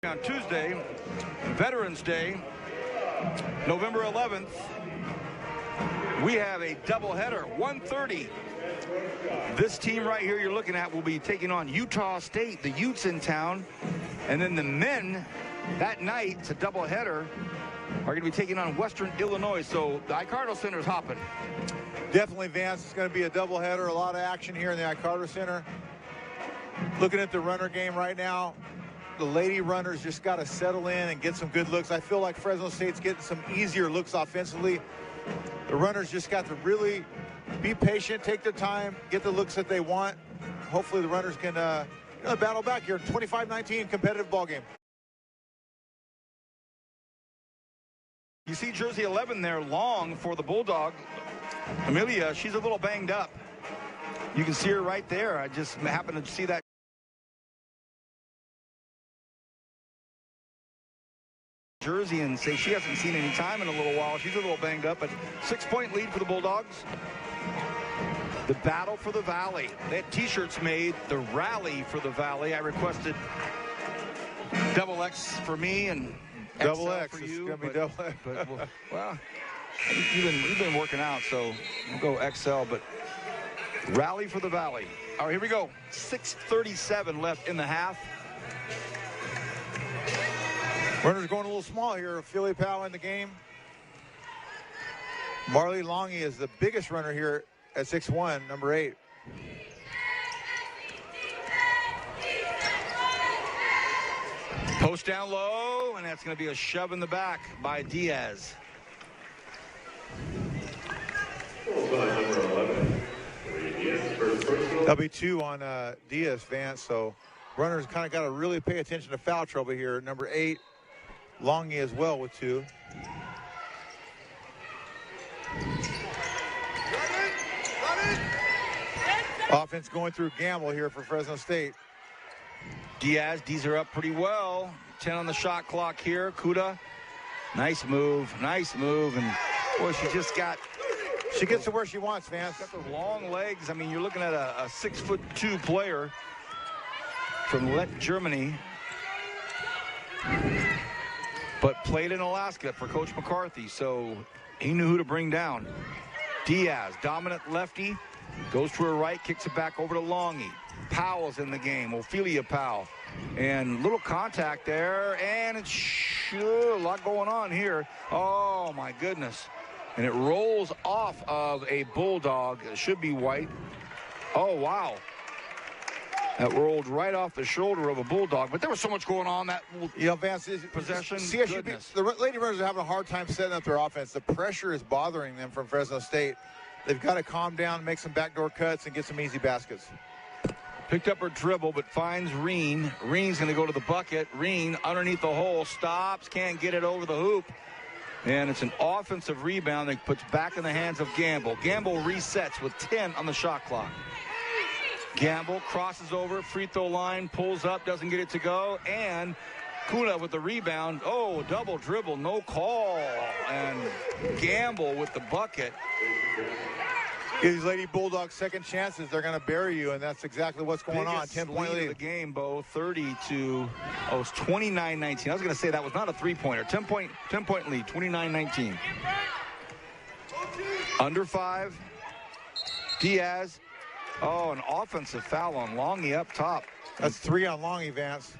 On Tuesday, Veterans Day, November 11th, we have a doubleheader, 1:30. This team right here you're looking at will be taking on Utah State, the Utes in town. And then the men, that night, it's a doubleheader, are going to be taking on Western Illinois. So the Icardo Center's hopping. Definitely, Vance. It's going to be a doubleheader, a lot of action here in the Icardo Center. Looking at the runner game right now, the lady runners just got to settle in and get some good looks. I feel like Fresno State's getting some easier looks offensively. The runners just got to really be patient, take their time, get the looks that they want. Hopefully the runners can battle back here, 25-19 competitive ball game. You see jersey 11 there, long for the Bulldog. Amelia, she's a little banged up. You can see her right there. I just happened to see that jersey and say she hasn't seen any time in a little while. She's a little banged up, but 6-point lead for the Bulldogs. The battle for the Valley. They had t-shirts made, the rally for the Valley. I requested double X for me and double X for is you. Going to be double X. But, well, you've been working out, so we'll go XL, but rally for the Valley. All right, here we go. 6:37 left in the half. Runners going a little small here. Ophelia Powell in the game. Marley Longy is the biggest runner here at 6'1", number 8. Post down low, and that's going to be a shove in the back by Diaz. That'll be 2 on Diaz, Vance. So runners kind of got to really pay attention to foul trouble here. Number 8, Longy as well with 2. Offense going through Gamble here for Fresno State. Diaz, D's are up pretty well. 10 on the shot clock here. Kuda, nice move, and boy, she gets to where she wants, Vance. Got those long legs. I mean, you're looking at a 6'2" player from Germany, but played in Alaska for Coach McCarthy, so he knew who to bring down. Diaz, dominant lefty, goes to her right, kicks it back over to Longy. Powell's in the game, Ophelia Powell. And little contact there, and it's sure a lot going on here. Oh, my goodness. And it rolls off of a Bulldog. It should be white. Oh, wow. That rolled right off the shoulder of a Bulldog. But there was so much going on that Vance, possession. CSU, the Lady Runners are having a hard time setting up their offense. The pressure is bothering them from Fresno State. They've got to calm down, make some backdoor cuts, and get some easy baskets. Picked up her dribble, but finds Reen. Reen's going to go to the bucket. Reen underneath the hole, stops, can't get it over the hoop. And it's an offensive rebound that puts back in the hands of Gamble. Gamble resets with 10 on the shot clock. Gamble crosses over, free throw line, pulls up, doesn't get it to go. And Kuna with the rebound. Oh, double dribble, no call. And Gamble with the bucket. Give these Lady Bulldogs second chances. They're going to bury you, and that's exactly what's going on. 10-point lead. Of the game, Bo. 30 to, it's 29-19. I was going to say that was not a three-pointer. 10-point lead, 29-19. Under 5. Diaz. Oh, an offensive foul on Longy up top. That's 3 on Longy, Vance.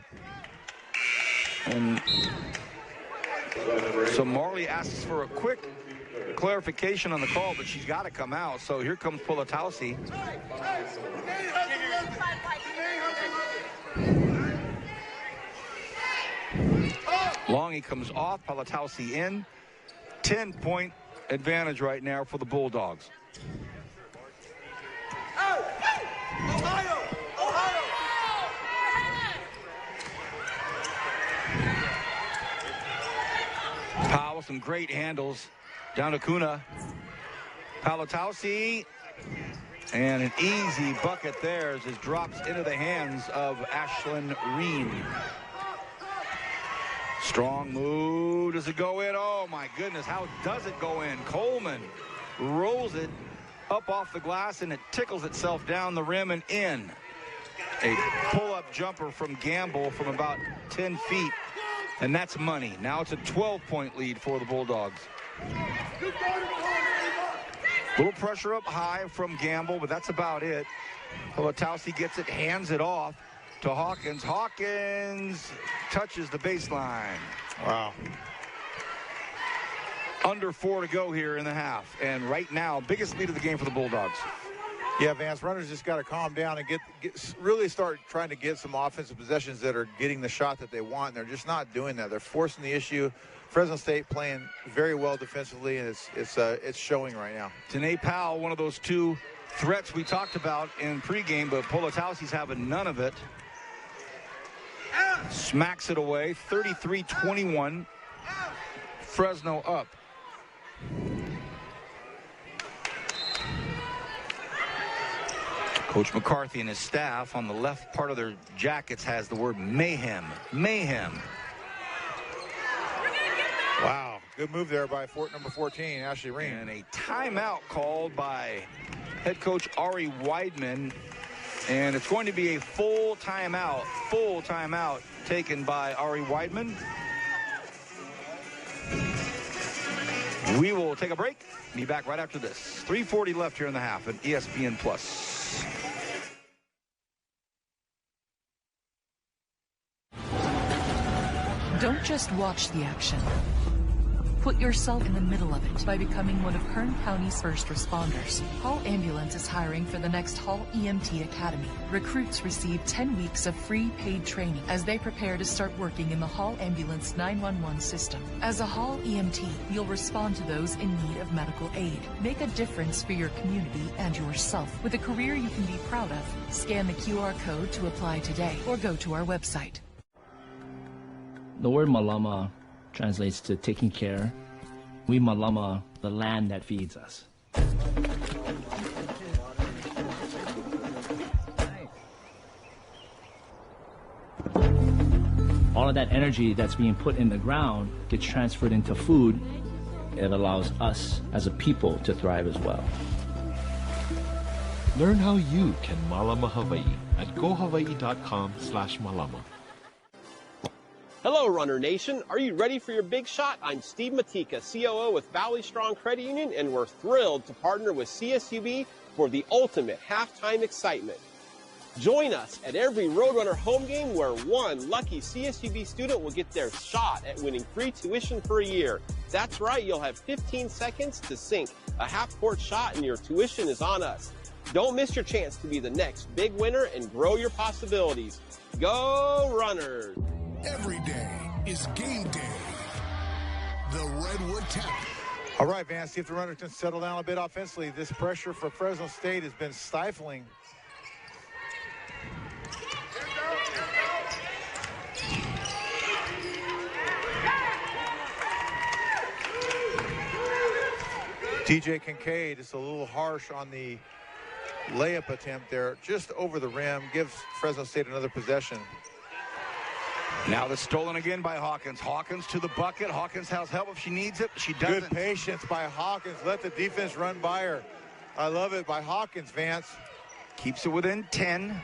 And so Marley asks for a quick clarification on the call, but she's got to come out. So here comes Polatowski. Longy comes off, Polatowski in. 10-point advantage right now for the Bulldogs. Powell, some great handles. Down to Kuna. Polatowski. And an easy bucket there as it drops into the hands of Ashlyn Reen. Strong move. Does it go in? Oh, my goodness. How does it go in? Coleman rolls it up off the glass, and it tickles itself down the rim and in. A pull-up jumper from Gamble from about 10 feet. And that's money. Now it's a 12-point lead for the Bulldogs. Little pressure up high from Gamble, but that's about it. Polatowski gets it, hands it off to Hawkins. Hawkins touches the baseline. Wow. Under 4 to go here in the half. And right now, biggest lead of the game for the Bulldogs. Yeah, Vance, runners just got to calm down and really start trying to get some offensive possessions that are getting the shot that they want. And they're just not doing that. They're forcing the issue. Fresno State playing very well defensively, and it's showing right now. Tanae Powell, one of those two threats we talked about in pregame, but Polatowski's having none of it. Smacks it away. 33-21. Fresno up. Coach McCarthy and his staff on the left part of their jackets has the word mayhem. Mayhem. Wow. Good move there by number 14, Ashley Reen. And a timeout called by head coach Ari Weidman. And it's going to be a full timeout taken by Ari Weidman. We will take a break. Be back right after this. 3:40 left here in the half at ESPN Plus. Don't just watch the action. Put yourself in the middle of it by becoming one of Kern County's first responders. Hall Ambulance is hiring for the next Hall EMT Academy. Recruits receive 10 weeks of free paid training as they prepare to start working in the Hall Ambulance 911 system. As a Hall EMT, you'll respond to those in need of medical aid. Make a difference for your community and yourself with a career you can be proud of. Scan the QR code to apply today or go to our website. The word malama translates to taking care. We malama the land that feeds us. All of that energy that's being put in the ground gets transferred into food. It allows us as a people to thrive as well. Learn how you can malama Hawaii at gohawaii.com/malama. Hello, Runner Nation. Are you ready for your big shot? I'm Steve Matika, COO with Valley Strong Credit Union, and we're thrilled to partner with CSUB for the ultimate halftime excitement. Join us at every Roadrunner home game where one lucky CSUB student will get their shot at winning free tuition for a year. That's right, you'll have 15 seconds to sink a half-court shot and your tuition is on us. Don't miss your chance to be the next big winner and grow your possibilities. Go Runners! Every day is game day. The Redwood Tap. All right, Vance, see if the Runners can settle down a bit offensively. This pressure for Fresno State has been stifling. TJ Kincaid is a little harsh on the layup attempt there, just over the rim, gives Fresno State another possession. Now that's stolen again by Hawkins. Hawkins to the bucket. Hawkins has help if she needs it. She doesn't. Good patience by Hawkins. Let the defense run by her. I love it by Hawkins, Vance. Keeps it within 10.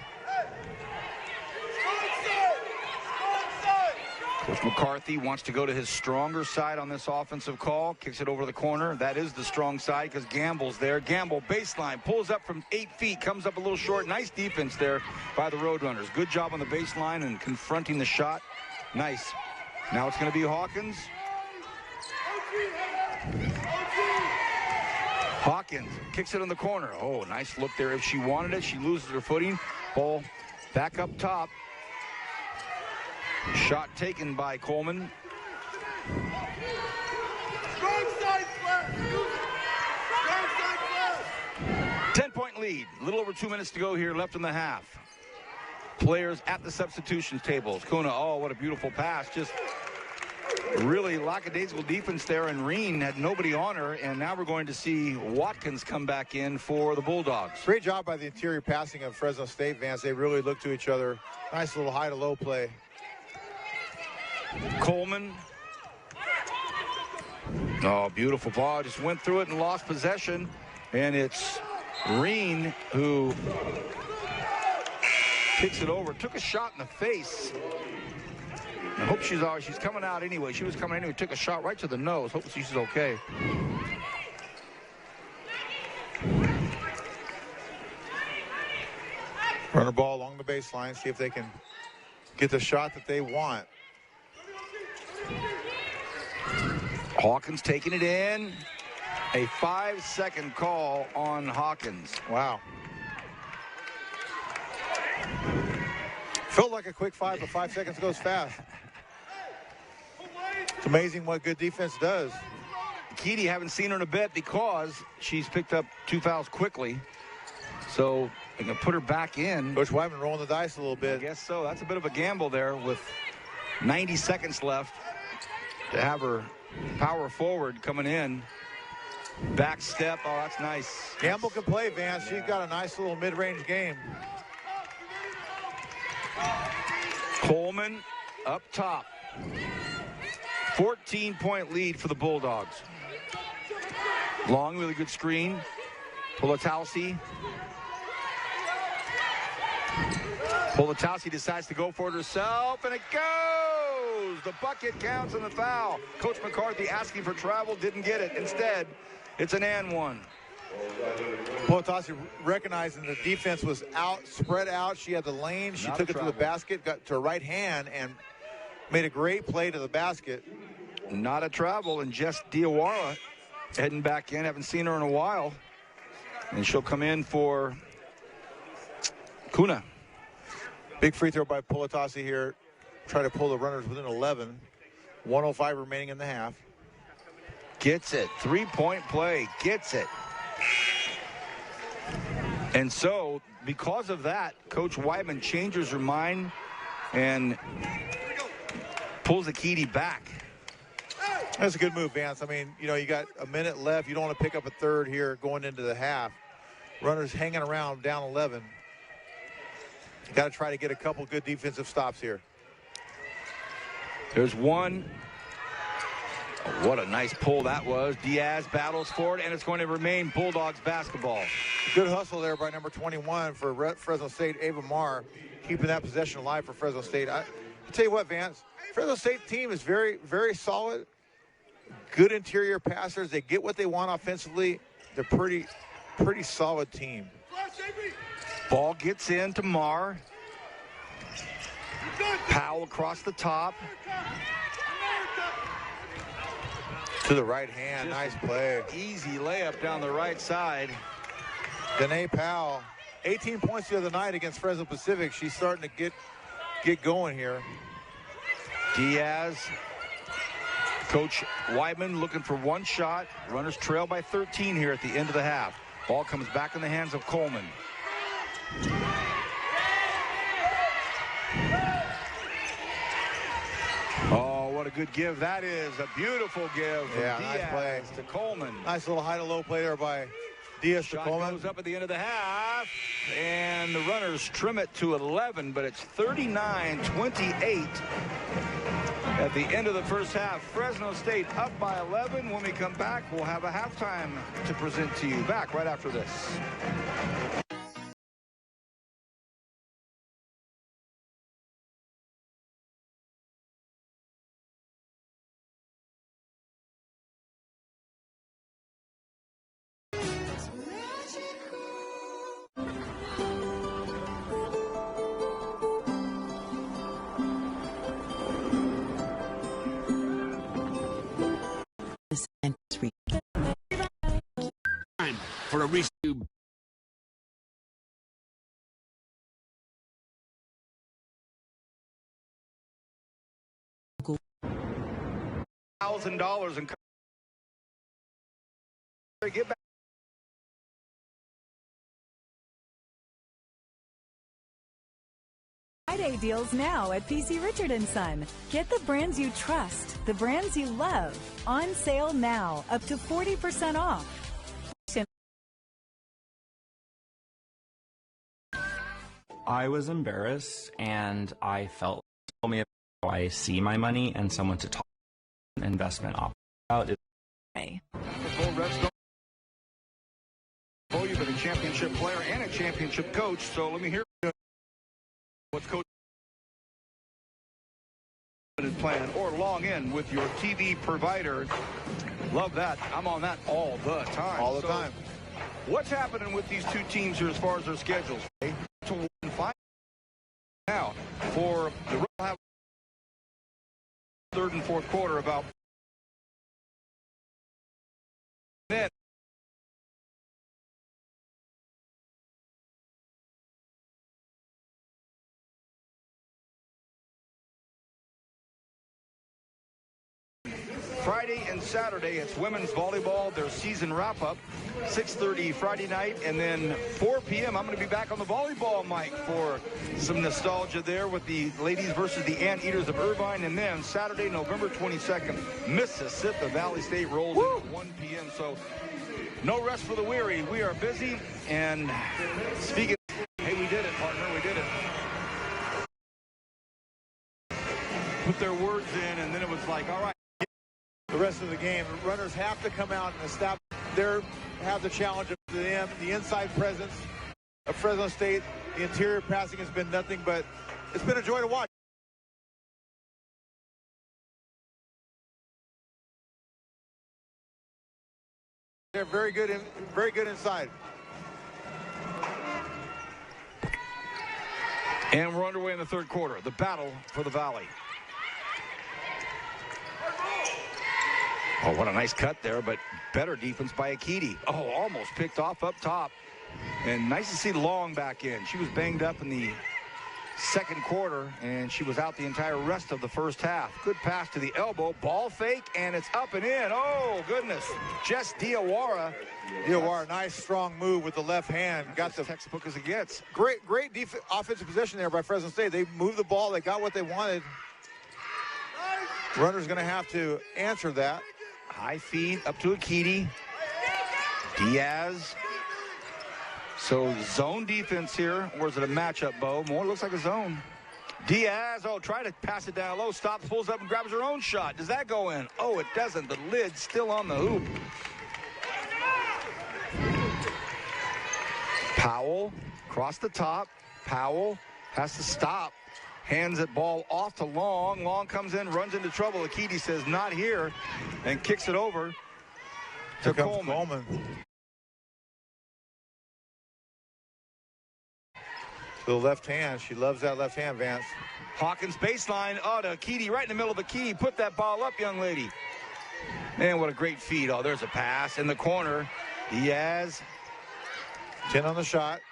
Coach McCarthy wants to go to his stronger side on this offensive call. Kicks it over the corner. That is the strong side because Gamble's there. Gamble baseline. Pulls up from 8 feet. Comes up a little short. Nice defense there by the Roadrunners. Good job on the baseline and confronting the shot. Nice. Now it's going to be Hawkins. Hawkins kicks it in the corner. Oh, nice look there. If she wanted it, she loses her footing. Ball back up top. Shot taken by Coleman. 10-point lead. A little over 2 minutes to go here left in the half. Players at the substitutions tables. Kuna, oh, what a beautiful pass. Just really lackadaisical defense there, and Reen had nobody on her, and now we're going to see Watkins come back in for the Bulldogs. Great job by the interior passing of Fresno State, Vance. They really look to each other. Nice little high to low play. Coleman. Oh, beautiful ball. Just went through it and lost possession. And it's Reen who kicks it over. Took a shot in the face. I hope she's coming out anyway. She was coming anyway. Took a shot right to the nose. Hope she's okay. Runner ball along the baseline. See if they can get the shot that they want. Hawkins taking it in. A 5-second call on Hawkins. Wow. Felt like a quick 5, but 5 seconds goes fast. It's amazing what good defense does. Keedy, haven't seen her in a bit because she's picked up 2 fouls quickly. So They're going to put her back in. Coach Wyman rolling the dice a little bit. I guess so. That's a bit of a gamble there with 90 seconds left to have her power forward coming in. Back step. Oh, that's nice. Gamble can play, Vance. She's got a nice little mid-range game. Coleman up top. 14-point lead for the Bulldogs. Long, really good screen. Polatowski. Polatowski decides to go for it herself, and it goes! The bucket counts and the foul. Coach McCarthy asking for travel, didn't get it. Instead, it's an and one. Polatowski recognizing the defense was out, spread out. She had the lane. She took it to the basket, got to her right hand, and made a great play to the basket. Not a travel, and Jess Diawara heading back in. Haven't seen her in a while. And she'll come in for KOEHNE. Big free throw by Polatowski here. Try to pull the runners within 11. 1:05 remaining in the half. Gets it. 3-point play. Gets it. And so, because of that, Coach Wyman changes her mind and pulls Akiti back. That's a good move, Vance. I mean, you know, you got a minute left. You don't want to pick up a third here going into the half. Runners hanging around down 11. Got to try to get a couple good defensive stops here. There's one. Oh, what a nice pull that was. Diaz battles for it, and it's going to remain Bulldogs basketball. Good hustle there by number 21 for Fresno State, Ava Marr, keeping that possession alive for Fresno State. I'll tell you what, Vance, Fresno State team is very, very solid. Good interior passers. They get what they want offensively. They're pretty solid team. Ball gets in to Marr. Powell across the top. To the right hand. Nice play. Easy layup down the right side. Danae Powell, 18 points the other night against Fresno Pacific. She's starting to get going here. Diaz. Coach Wyman looking for one shot. Runners trail by 13 here at the end of the half. Ball comes back in the hands of Coleman. Oh, what a good give that is. A beautiful give from Diaz nice play to Coleman. Nice little high to low play there by Diaz to Coleman. Goes up at the end of the half, and the runners trim it to 11, but it's 39-28 at the end of the first half. Fresno State up by 11. When we come back, we'll have a halftime to present to you. Back right after this. For a recent $1,000 and get back. Friday deals now at PC Richard & Son. Get the brands you trust, the brands you love. On sale now, up to 40% off. I was embarrassed, and I felt told me how I see my money and someone to talk investment about it. Oh, you've been a championship player and a championship coach, so let me hear what's coach plan or log in with your TV provider. Love that. I'm on that all the time. All the time. What's happening with these two teams here as far as their schedules? Now, for the third and fourth quarter, about then. Friday Friday and Saturday, it's women's volleyball, their season wrap-up, 6:30 Friday night, and then 4 p.m. I'm going to be back on the volleyball mic for some nostalgia there with the ladies versus the Anteaters of Irvine, and then Saturday, November 22nd, Mississippi Valley State rolls in at 1 p.m. So no rest for the weary. We are busy, and speaking of, hey, we did it, partner, we did it. Put their words in, and then it was like, all right. The rest of the game, the runners have to come out and establish have the challenge of them, the inside presence of Fresno State. The interior passing has been nothing but, it's been a joy to watch. They're very good inside. And we're underway in the third quarter. The battle for the Valley. Oh, what a nice cut there, but better defense by Akiti. Oh, almost picked off up top. And nice to see Long back in. She was banged up in the second quarter, and she was out the entire rest of the first half. Good pass to the elbow, ball fake, and it's up and in. Oh, goodness. Jess Diawara. Diawara, nice strong move with the left hand. Got the textbook as it gets. Great offensive possession there by Fresno State. They moved the ball. They got what they wanted. Runner's going to have to answer that. High feed up to Akiti. Diaz. So zone defense here, or is it a matchup, Bo? More looks like a zone. Diaz, try to pass it down low. Stops, pulls up, and grabs her own shot. Does that go in? Oh, it doesn't. The lid's still on the hoop. Powell, across the top. Powell has to stop. Hands that ball off to Long. Long comes in, runs into trouble. Akiti says, not here, and kicks it over to Coleman. To the left hand. She loves that left hand, Vance. Hawkins baseline. Oh, to Akiti right in the middle of the key. Put that ball up, young lady. Man, what a great feed. Oh, there's a pass in the corner. Diaz. 10 on the shot.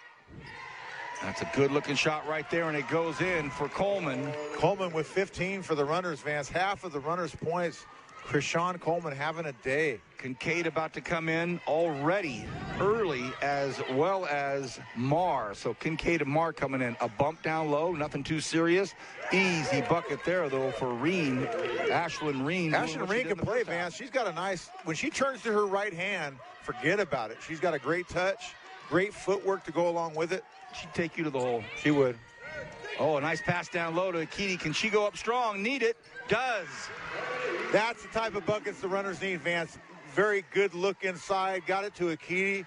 That's a good-looking shot right there, and it goes in for Coleman. Coleman with 15 for the runners, Vance. Half of the runners' points. Krishan Coleman having a day. Kincaid about to come in already early, as well as Marr. So Kincaid and Marr coming in. A bump down low, nothing too serious. Easy bucket there, though, for Reen. Ashlyn Reen. Ashlyn Reen can play, Vance. She's got a nice, when she turns to her right hand, forget about it. She's got a great touch, great footwork to go along with it. She'd take you to the hole. She would. Oh, a nice pass down low to Akiti. Can she go up strong? Need it. Does. That's the type of buckets the runners need, Vance. Very good look inside. Got it to Akiti.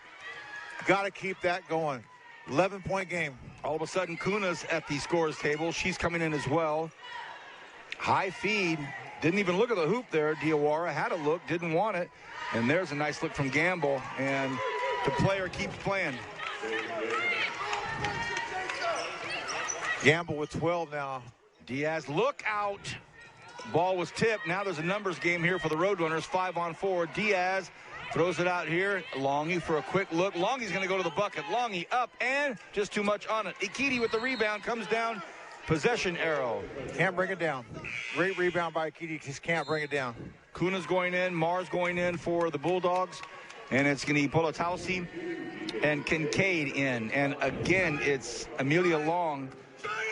Got to keep that going. 11-point game. All of a sudden, Kuna's at the scores table. She's coming in as well. High feed. Didn't even look at the hoop there. Diawara had a look, didn't want it. And there's a nice look from Gamble. And the player keeps playing. Gamble with 12 now. Diaz, look out. Ball was tipped. Now there's a numbers game here for the Roadrunners. 5-on-4. Diaz throws it out here. Longy for a quick look. Longy's going to go to the bucket. Longy up and just too much on it. Akiti with the rebound comes down. Possession arrow. Can't bring it down. Great rebound by Akiti. Just can't bring it down. Kuna's going in. Mar's going in for the Bulldogs. And it's going to be Polotausi and Kincaid in. And again, it's Amelia Long.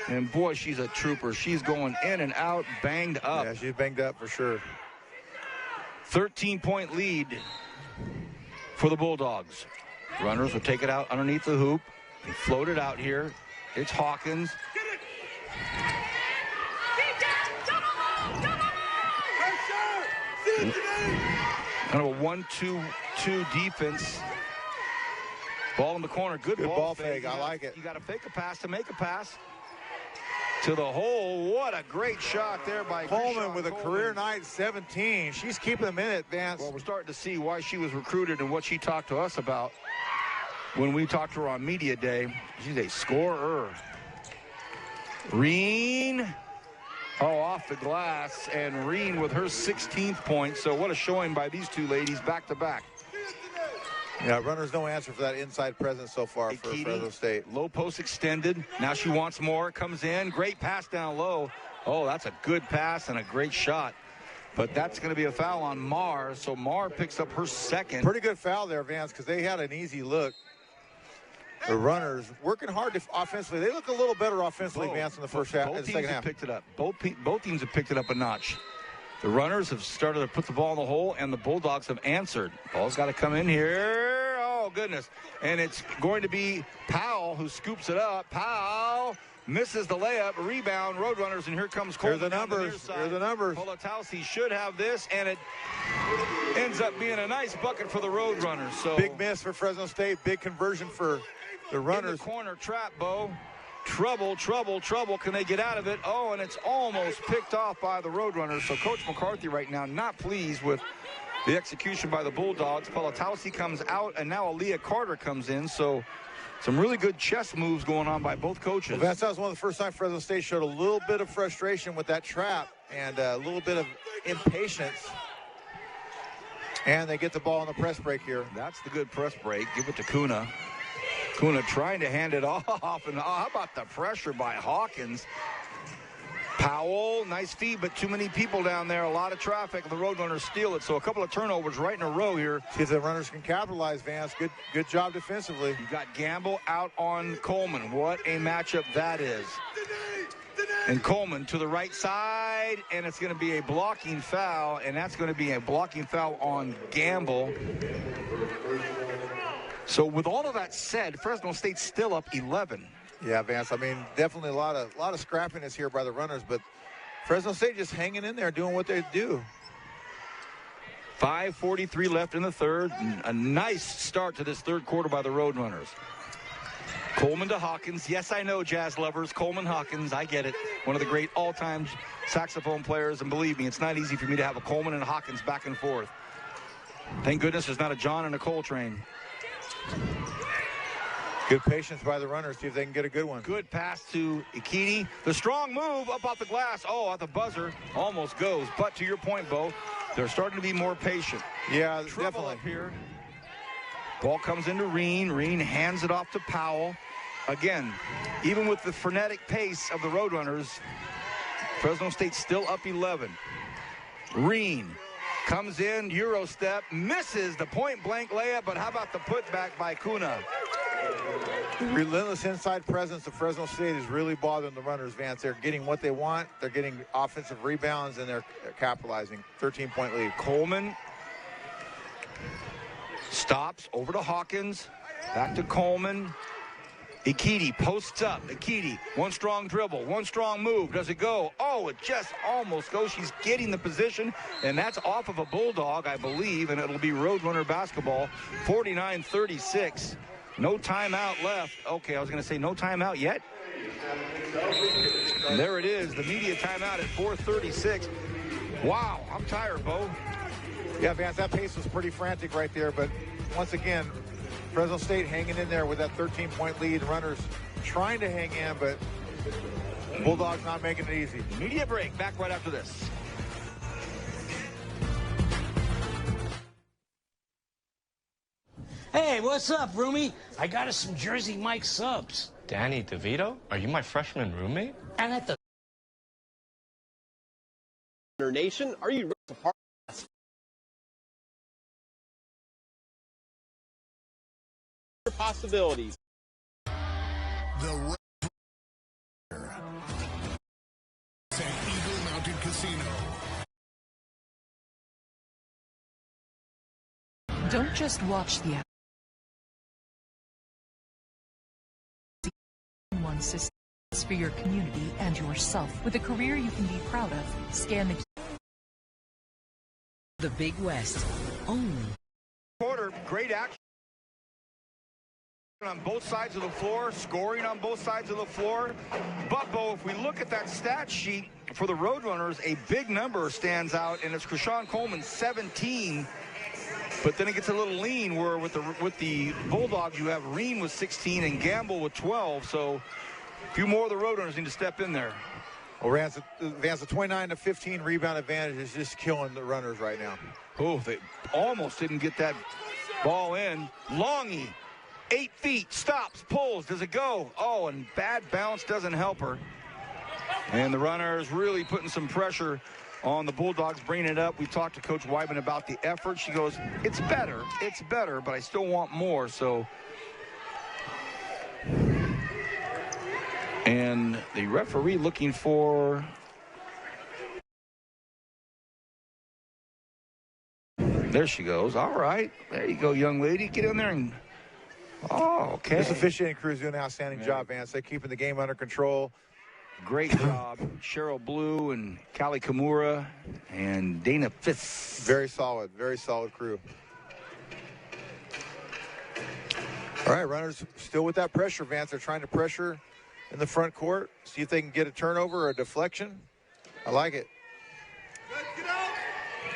And boy, she's a trooper. She's going in and out, banged up. Yeah, she's banged up for sure. 13-point lead for the Bulldogs. Runners will take it out underneath the hoop. They float it out here. It's Hawkins. Kind of a 1-2-2 defense. Ball in the corner. Good ball fake. I like it. You got to fake a pass to make a pass. To the hole. What a great shot there by Coleman with a career night, 17. She's keeping them in it, Vance. Well, we're starting to see why she was recruited and what she talked to us about when we talked to her on media day. She's a scorer. Reen. Oh, off the glass. And Reen with her 16th point. So what a showing by these two ladies back to back. Yeah, runners no answer for that inside presence so far for Fresno State. Low post extended. Now she wants more. Comes in. Great pass down low. Oh, that's a good pass and a great shot. But that's going to be a foul on Marr, so Marr picks up her second. Pretty good foul there, Vance, because they had an easy look. The runners working hard offensively. They look a little better offensively, Vance, in the first half. Both the teams second have half. picked it up. Both teams have picked it up a notch. The runners have started to put the ball in the hole, and the Bulldogs have answered. Ball's got to come in here. Oh, goodness. And it's going to be Powell who scoops it up. Powell misses the layup. Rebound, Roadrunners, and here comes Coleman. Here's the numbers. Here's the numbers. Polatowski should have this, and it ends up being a nice bucket for the Roadrunners. So big miss for Fresno State. Big conversion for the runners. In the corner trap, Bo. Trouble, trouble, trouble. Can they get out of it? Oh, and it's almost picked off by the Roadrunners. So Coach McCarthy right now not pleased with the execution by the Bulldogs. Polatowski comes out, and now Aaliyah Carter comes in. So some really good chess moves going on by both coaches. Well, that was one of the first times Fresno State showed a little bit of frustration with that trap and a little bit of impatience. And they get the ball on the press break here. That's the good press break. Give it to Kuna. Kuna trying to hand it off, and how about the pressure by Hawkins? Powell, nice feed, but too many people down there, a lot of traffic. The Roadrunners steal it, so a couple of turnovers right in a row here. See if the runners can capitalize, Vance. Good job defensively. You got Gamble out on Coleman. What a matchup that is. And Coleman to the right side, and it's going to be a blocking foul, and that's going to be a blocking foul on Gamble. So with all of that said, Fresno State's still up 11. Yeah, Vance, I mean, definitely a lot of scrappiness here by the runners, but Fresno State just hanging in there, doing what they do. 5:43 left in the third. A nice start to this third quarter by the Roadrunners. Coleman to Hawkins. Yes, I know, jazz lovers. Coleman Hawkins, I get it. One of the great all-time saxophone players, and believe me, it's not easy for me to have a Coleman and a Hawkins back and forth. Thank goodness there's not a John and a Coltrane. Good patience by the runners. See if they can get a good one. Good pass to Ikiti. The strong move up off the glass. Oh, at the buzzer. Almost goes. But to your point, Bo, they're starting to be more patient. Yeah, Trouble definitely. Up here. Ball comes into Reen. Reen hands it off to Powell. Again, even with the frenetic pace of the Roadrunners, Fresno State still up 11. Reen comes in, Euro step, misses the point-blank layup, but how about the putback by Kuna? The relentless inside presence of Fresno State is really bothering the runners, Vance. They're getting what they want. They're getting offensive rebounds, and they're capitalizing. 13-point lead. Coleman stops over to Hawkins. Back to Coleman. Ikiti posts up. Ikiti, one strong dribble, one strong move. Does it go? Oh, it just almost goes. She's getting the position, and that's off of a Bulldog, I believe, and it'll be Roadrunner basketball. 49-36. No timeout left. Okay, I was going to say no timeout yet. And there it is, the media timeout at 4:36. Wow, I'm tired, Bo. Yeah, Vance, that pace was pretty frantic right there, but once again, Fresno State hanging in there with that 13-point lead. Runners trying to hang in, but Bulldogs not making it easy. Media break. Back right after this. Hey, what's up, roomie? I got us some Jersey Mike subs. Danny DeVito? Are you my freshman roommate? And at the Nation, are you ready to party? Possibilities. The at Eagle Mountain Casino. Don't just watch the one system for your community and yourself with a career you can be proud of. Scan the Big West. Only quarter, great action on both sides of the floor, scoring on both sides of the floor. But, Bo, if we look at that stat sheet for the Roadrunners, a big number stands out, and it's Krishan Coleman, 17. But then it gets a little lean where with the Bulldogs, you have Reen with 16 and Gamble with 12. So a few more of the Roadrunners need to step in there. Well, Vance, the 29-15 rebound advantage is just killing the runners right now. Oh, they almost didn't get that ball in. Longy, 8 feet, stops, pulls. Does it go? Oh, and bad bounce doesn't help her. And the runners really putting some pressure on the Bulldogs bringing it up. We talked to Coach Wyman about the effort. She goes, it's better, but I still want more. So, and the referee looking for... There she goes. All right. There you go, young lady. Get in there and... Oh, okay. This officiating crew is doing an outstanding job, Vance. They're keeping the game under control. Great job. Cheryl Blue and Callie Kimura and Dana Fitz. Very solid crew. All right, runners still with that pressure, Vance. They're trying to pressure in the front court. See if they can get a turnover or a deflection. I like it. Get out!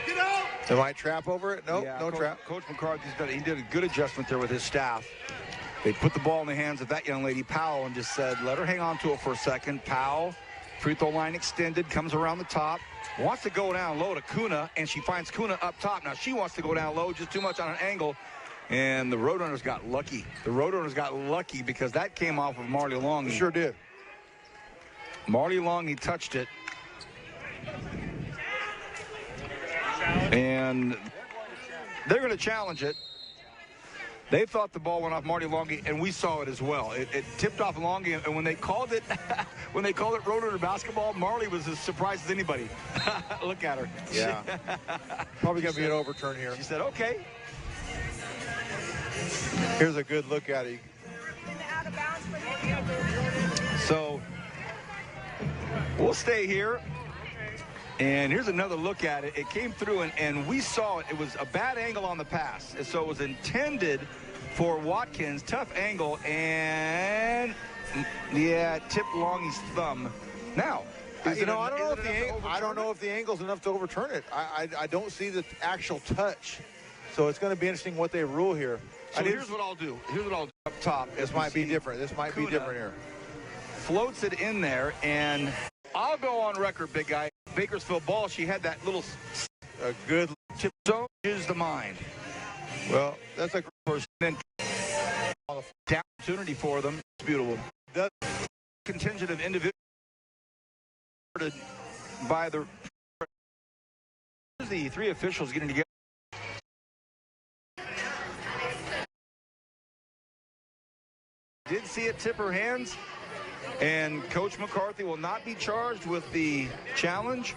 Get out! They might trap over it. Nope, Yeah, no trap. Coach McCarthy's did a good adjustment there with his staff. They put the ball in the hands of that young lady, Powell, and just said, let her hang on to it for a second. Powell, free throw line extended, comes around the top, wants to go down low to Kuna, and she finds Kuna up top. Now she wants to go down low, just too much on an angle, and the Roadrunners got lucky. The Roadrunners got lucky because that came off of Marley Long. Sure did. Marley Long, he touched it. And they're going to challenge it. They thought the ball went off Marty Longy, and we saw it as well. It tipped off Longy, and when they called it, Roadrunner basketball, Marley was as surprised as anybody. Look at her. Yeah. Probably going to be an overturn here. She said, okay. Here's a good look at it. So we'll stay here. And here's another look at it. It came through, and we saw it. It was a bad angle on the pass. And so it was intended for Watkins. Tough angle, and, yeah, tipped Longy's thumb. Now, I don't know if the angle's enough to overturn it. I don't see the actual touch. So it's going to be interesting what they rule here. So here's what I'll do. Up top. This might be different. This might be different here. Floats it in there, and I'll go on record, big guy. Bakersfield ball, she had that little good chip zone. Is the mind. Well, that's a great opportunity for them. It's beautiful. The contingent of individuals by the three officials getting together. Did see it tip her hands. And Coach McCarthy will not be charged with the challenge.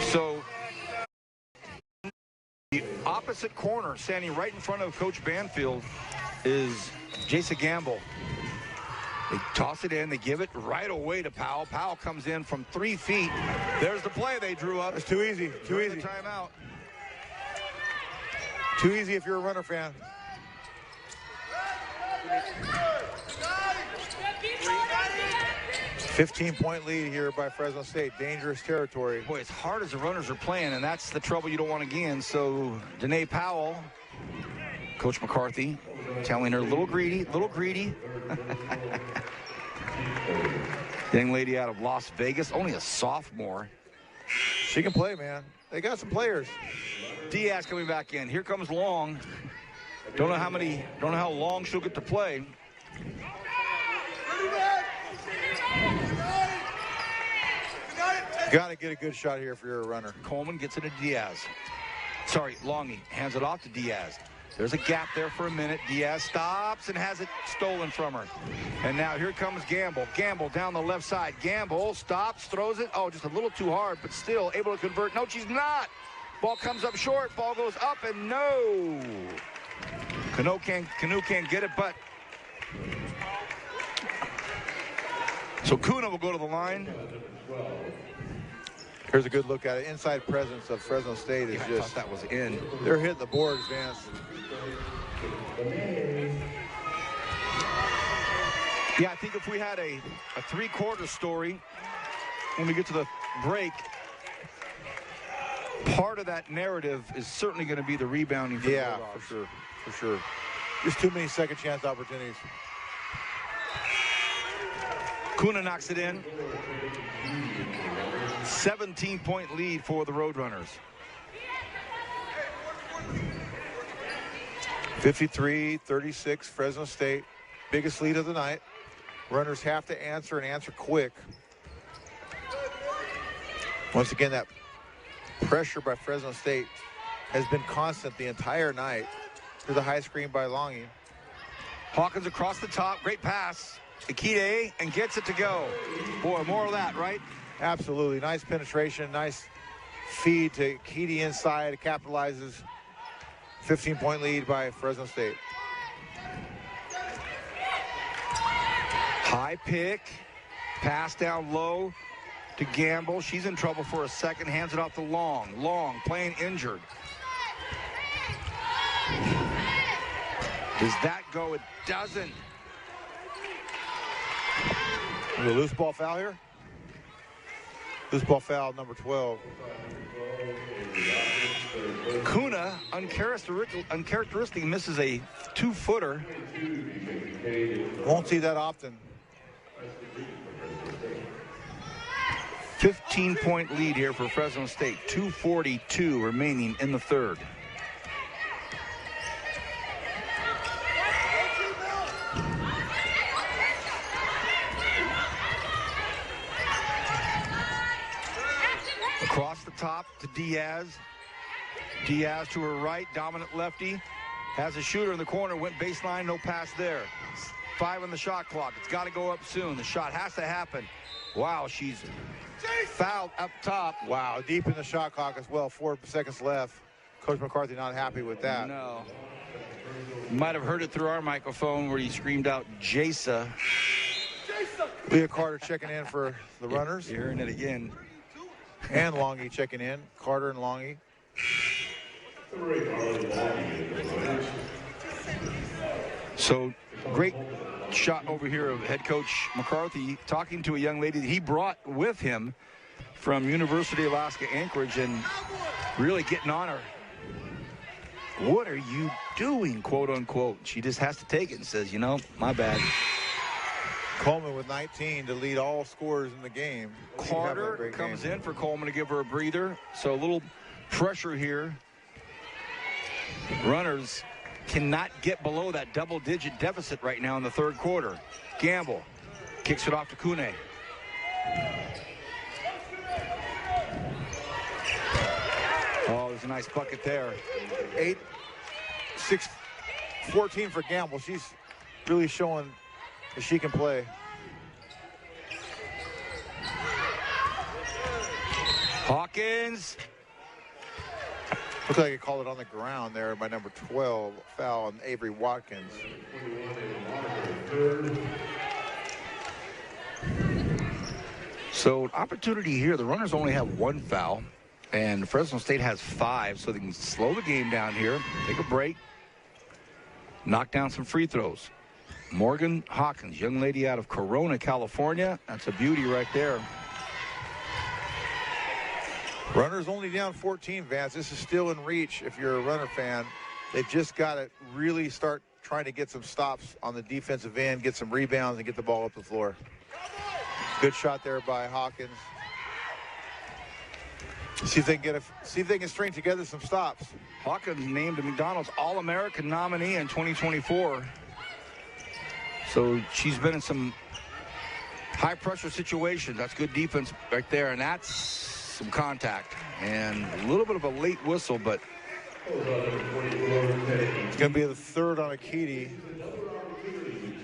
So the opposite corner, standing right in front of Coach Banfield, is Jason Gamble. They toss it in. They give it right away to Powell. Powell comes in from 3 feet. There's the play they drew up. It's too easy. Too easy. Timeout. Too easy if you're a Runner fan. 15-point lead here by Fresno State. Dangerous territory. Boy, as hard as the Runners are playing, and that's the trouble you don't want to get in. So, Danae Powell, Coach McCarthy, telling her, little greedy. Young lady out of Las Vegas, only a sophomore. She can play, man. They got some players. Diaz coming back in. Here comes Long. Don't know how long she'll get to play. Got to get a good shot here if you're a runner. Coleman gets it to Diaz. Sorry, Longy hands it off to Diaz. There's a gap there for a minute. Diaz stops and has it stolen from her. And now here comes Gamble. Gamble down the left side. Gamble stops, throws it. Oh, just a little too hard, but still able to convert. No, she's not. Ball comes up short. Ball goes up and no. Canoe can't get it, but. So Kuna will go to the line. Here's a good look at it. Inside presence of Fresno State is I just. thought that was in. They're hitting the boards, Vance. Yeah, I think if we had a three-quarter story when we get to the break, part of that narrative is certainly going to be the rebounding. For yeah, for sure. Just too many second chance opportunities. Kuna knocks it in. 17-point lead for the Roadrunners. 53-36, Fresno State. Biggest lead of the night. Runners have to answer and answer quick. Once again, that pressure by Fresno State has been constant the entire night through the high screen by Longy. Hawkins across the top. Great pass. Akite and gets it to go. Boy, more of that, right? Absolutely. Nice penetration. Nice feed to Akite inside. Capitalizes. 15-point lead by Fresno State. High pick. Pass down low to Gamble. She's in trouble for a second. Hands it off to Long. Long playing injured. Does that go? It doesn't. A loose ball foul here. Loose ball foul number 12. Kuna, uncharacteristic, misses a 2-footer. Won't see that often. 15-point lead here for Fresno State. 2:42 remaining in the third. Across the top to Diaz. Diaz to her right, dominant lefty. Has a shooter in the corner, went baseline, no pass there. 5 on the shot clock. It's got to go up soon. The shot has to happen. Wow, she's fouled up top. Wow, deep in the shot clock as well. 4 seconds left. Coach McCarthy not happy with that. No. You might have heard it through our microphone where he screamed out, Jasa. Leah Carter checking in for the runners. You're hearing it again. And Longy checking in. Carter and Longy. So great shot over here of head coach McCarthy talking to a young lady that he brought with him from University of Alaska Anchorage and really getting on her. What are you doing, quote unquote? She just has to take it and says, you know, my bad. Coleman with 19 to lead all scorers in the game. Carter comes in for Coleman to give her a breather. So a little pressure here. Runners cannot get below that double-digit deficit right now in the third quarter. Gamble kicks it off to Kune. Oh, there's a nice bucket there. 14 for Gamble. She's really showing that she can play. Hawkins. Looks like he called it on the ground there by number 12. Foul on Avery Watkins. So opportunity here. The runners only have 1 foul. And Fresno State has 5. So they can slow the game down here. Take a break. Knock down some free throws. Morgan Hawkins, young lady out of Corona, California. That's a beauty right there. Runners only down 14, Vance. This is still in reach if you're a runner fan. They've just got to really start trying to get some stops on the defensive end, get some rebounds, and get the ball up the floor. Good shot there by Hawkins. See if they can string together some stops. Hawkins named a McDonald's All-American nominee in 2024. So she's been in some high-pressure situations. That's good defense right there, and that's some contact. And a little bit of a late whistle, but it's going to be the third on Akiti.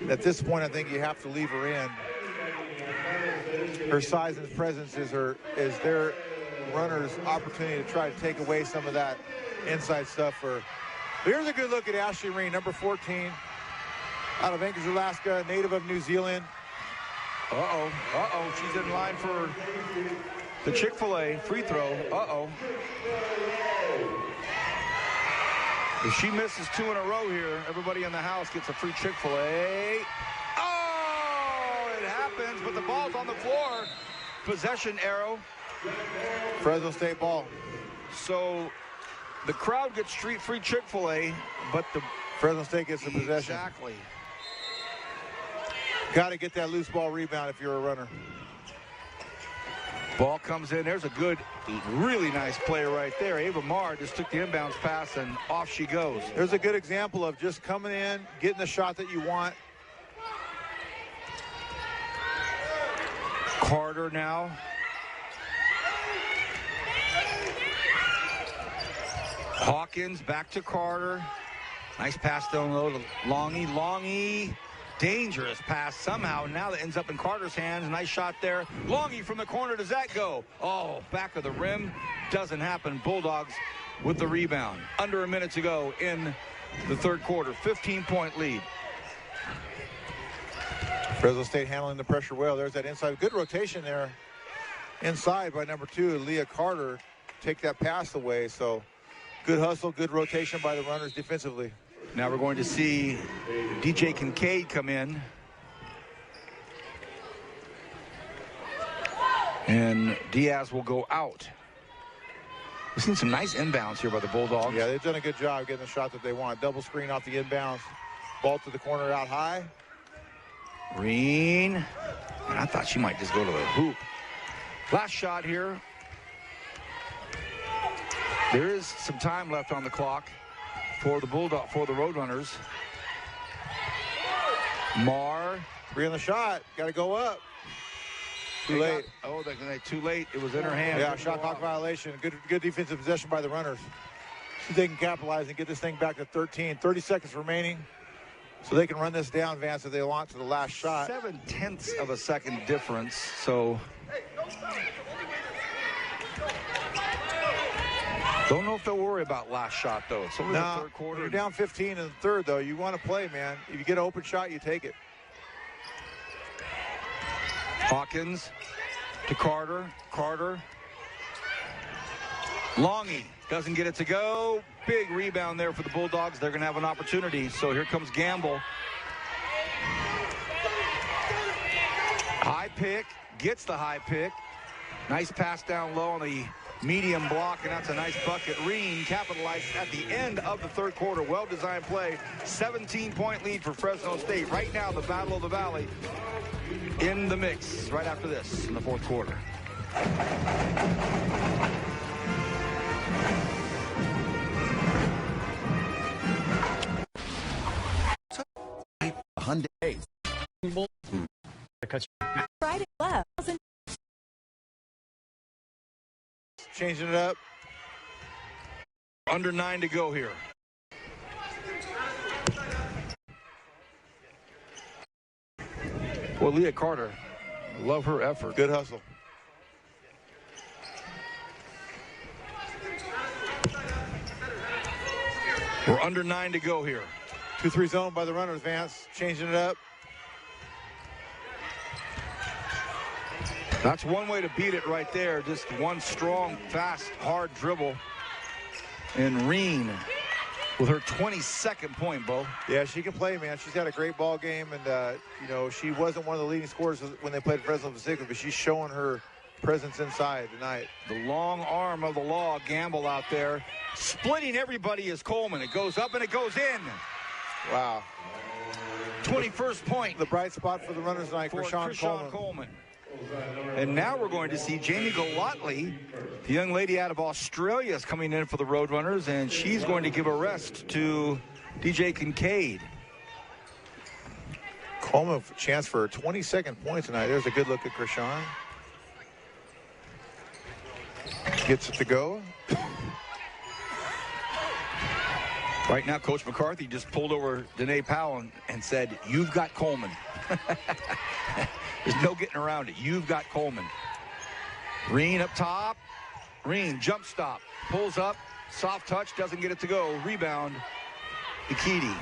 At this point, I think you have to leave her in. Her size and presence is their runners' opportunity to try to take away some of that inside stuff. Here's a good look at Ashley Reen, number 14, out of Anchorage, Alaska, native of New Zealand. She's in line for the Chick-fil-A free throw. If she misses 2 in a row here, everybody in the house gets a free Chick-fil-A. Oh, it happens, but the ball's on the floor. Possession arrow. Fresno State ball. So the crowd gets free Chick-fil-A, but the Fresno State gets the possession. Exactly. Got to get that loose ball rebound if you're a runner. Ball comes in. There's a good, really nice play right there. Ava Marr just took the inbounds pass, and off she goes. There's a good example of just coming in, getting the shot that you want. Carter now. Hawkins back to Carter. Nice pass down low to Longy. Dangerous pass somehow. Now that ends up in Carter's hands. Nice shot there. Longy from the corner. Does that go? Oh, back of the rim. Doesn't happen. Bulldogs with the rebound. Under a minute to go in the third quarter. 15-point lead. Fresno State handling the pressure well. There's that inside. Good rotation there. Inside by number 2, Leah Carter. Take that pass away. So good hustle, good rotation by the runners defensively. Now we're going to see DJ Kincaid come in. And Diaz will go out. We've seen some nice inbounds here by the Bulldogs. Yeah, they've done a good job getting the shot that they want. Double screen off the inbounds. Ball to the corner out high. Green. I thought she might just go to the hoop. Last shot here. There is some time left on the clock for the Roadrunners. Marr. 3 on the shot. Got to go up. Too late. Too late. It was in her hand. Yeah, shot clock violation. Good defensive possession by the runners. So they can capitalize and get this thing back to 13. 30 seconds remaining. So they can run this down, Vance, if they launch to the last shot. 0.7 of a second difference. So don't know if they'll worry about last shot, though. It's only the third quarter. You're down 15 in the third, though. You want to play, man. If you get an open shot, you take it. Hawkins to Carter. Longy doesn't get it to go. Big rebound there for the Bulldogs. They're going to have an opportunity. So here comes Gamble. High pick. Gets the high pick. Nice pass down low on the medium block, and that's a nice bucket. Reen capitalized at the end of the third quarter. Well-designed play. 17-point lead for Fresno State. Right now, the Battle of the Valley in the mix right after this in the fourth quarter. Hyundai. Right and left. Changing it up. Under 9 to go here. Well, Leah Carter, love her effort. Good hustle. We're under 9 to go here. 2-3 zone by the runners, Vance. Changing it up. That's one way to beat it right there. Just one strong, fast, hard dribble. And Reen with her 22nd point, Bo. Yeah, she can play, man. She's got a great ball game. And, you know, she wasn't one of the leading scorers when they played Fresno Pacific, but she's showing her presence inside tonight. The long arm of the law, Gamble out there. Splitting everybody is Coleman. It goes up and it goes in. Wow. 21st point. The bright spot for the runners tonight for Sean Coleman. And now we're going to see Jamie Galotley, the young lady out of Australia, is coming in for the Roadrunners, and she's going to give a rest to DJ Kincaid. Coleman, chance for a 22nd point tonight. There's a good look at Krishan. Gets it to go. Right now, Coach McCarthy just pulled over Danae Powell and said, "You've got Coleman." There's no getting around it. You've got Coleman. Reen up top. Reen jump stop. Pulls up. Soft touch. Doesn't get it to go. Rebound. Ikiti.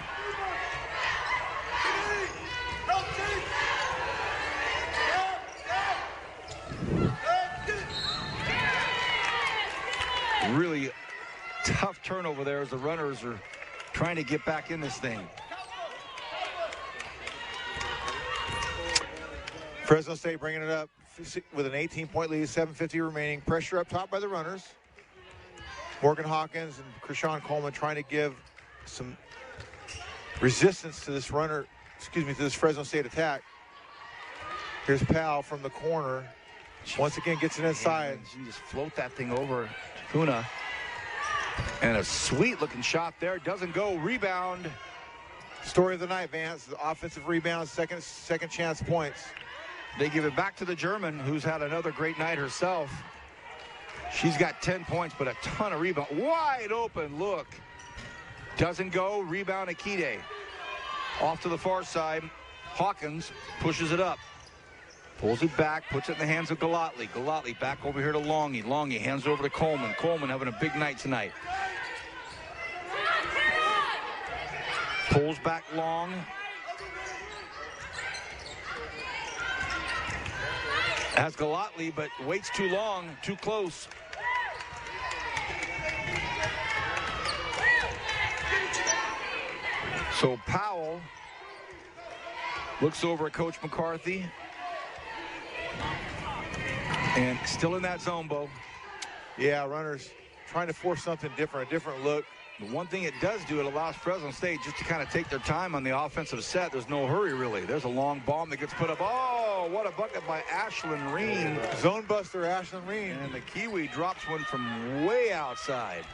Really tough turnover there as the runners are trying to get back in this thing. Fresno State bringing it up with an 18-point lead, 7:50 remaining. Pressure up top by the runners. Morgan Hawkins and Krishan Coleman trying to give some resistance to this to this Fresno State attack. Here's Powell from the corner. Once again, gets it inside. She just float that thing over Kuna. And a sweet-looking shot there. Doesn't go. Rebound. Story of the night, Vance. The offensive rebound, second chance points. They give it back to the German, who's had another great night herself. She's got 10 points, but a ton of rebounds. Wide open look. Doesn't go. Rebound Akide. Off to the far side. Hawkins pushes it up. Pulls it back, puts it in the hands of Galatli. Galatli back over here to Longy. Longy hands over to Coleman. Coleman having a big night tonight. Pulls back long. Has Galatli, but waits too long, too close. So Powell looks over at Coach McCarthy. And still in that zone, Bo. Yeah, runners trying to force something different, a different look. The one thing it does do, it allows Fresno State just to kind of take their time on the offensive set. There's no hurry, really. There's a long bomb that gets put up. Oh, what a bucket by Ashlyn Reen. Zone buster, Ashlyn Reen. And the Kiwi drops one from way outside.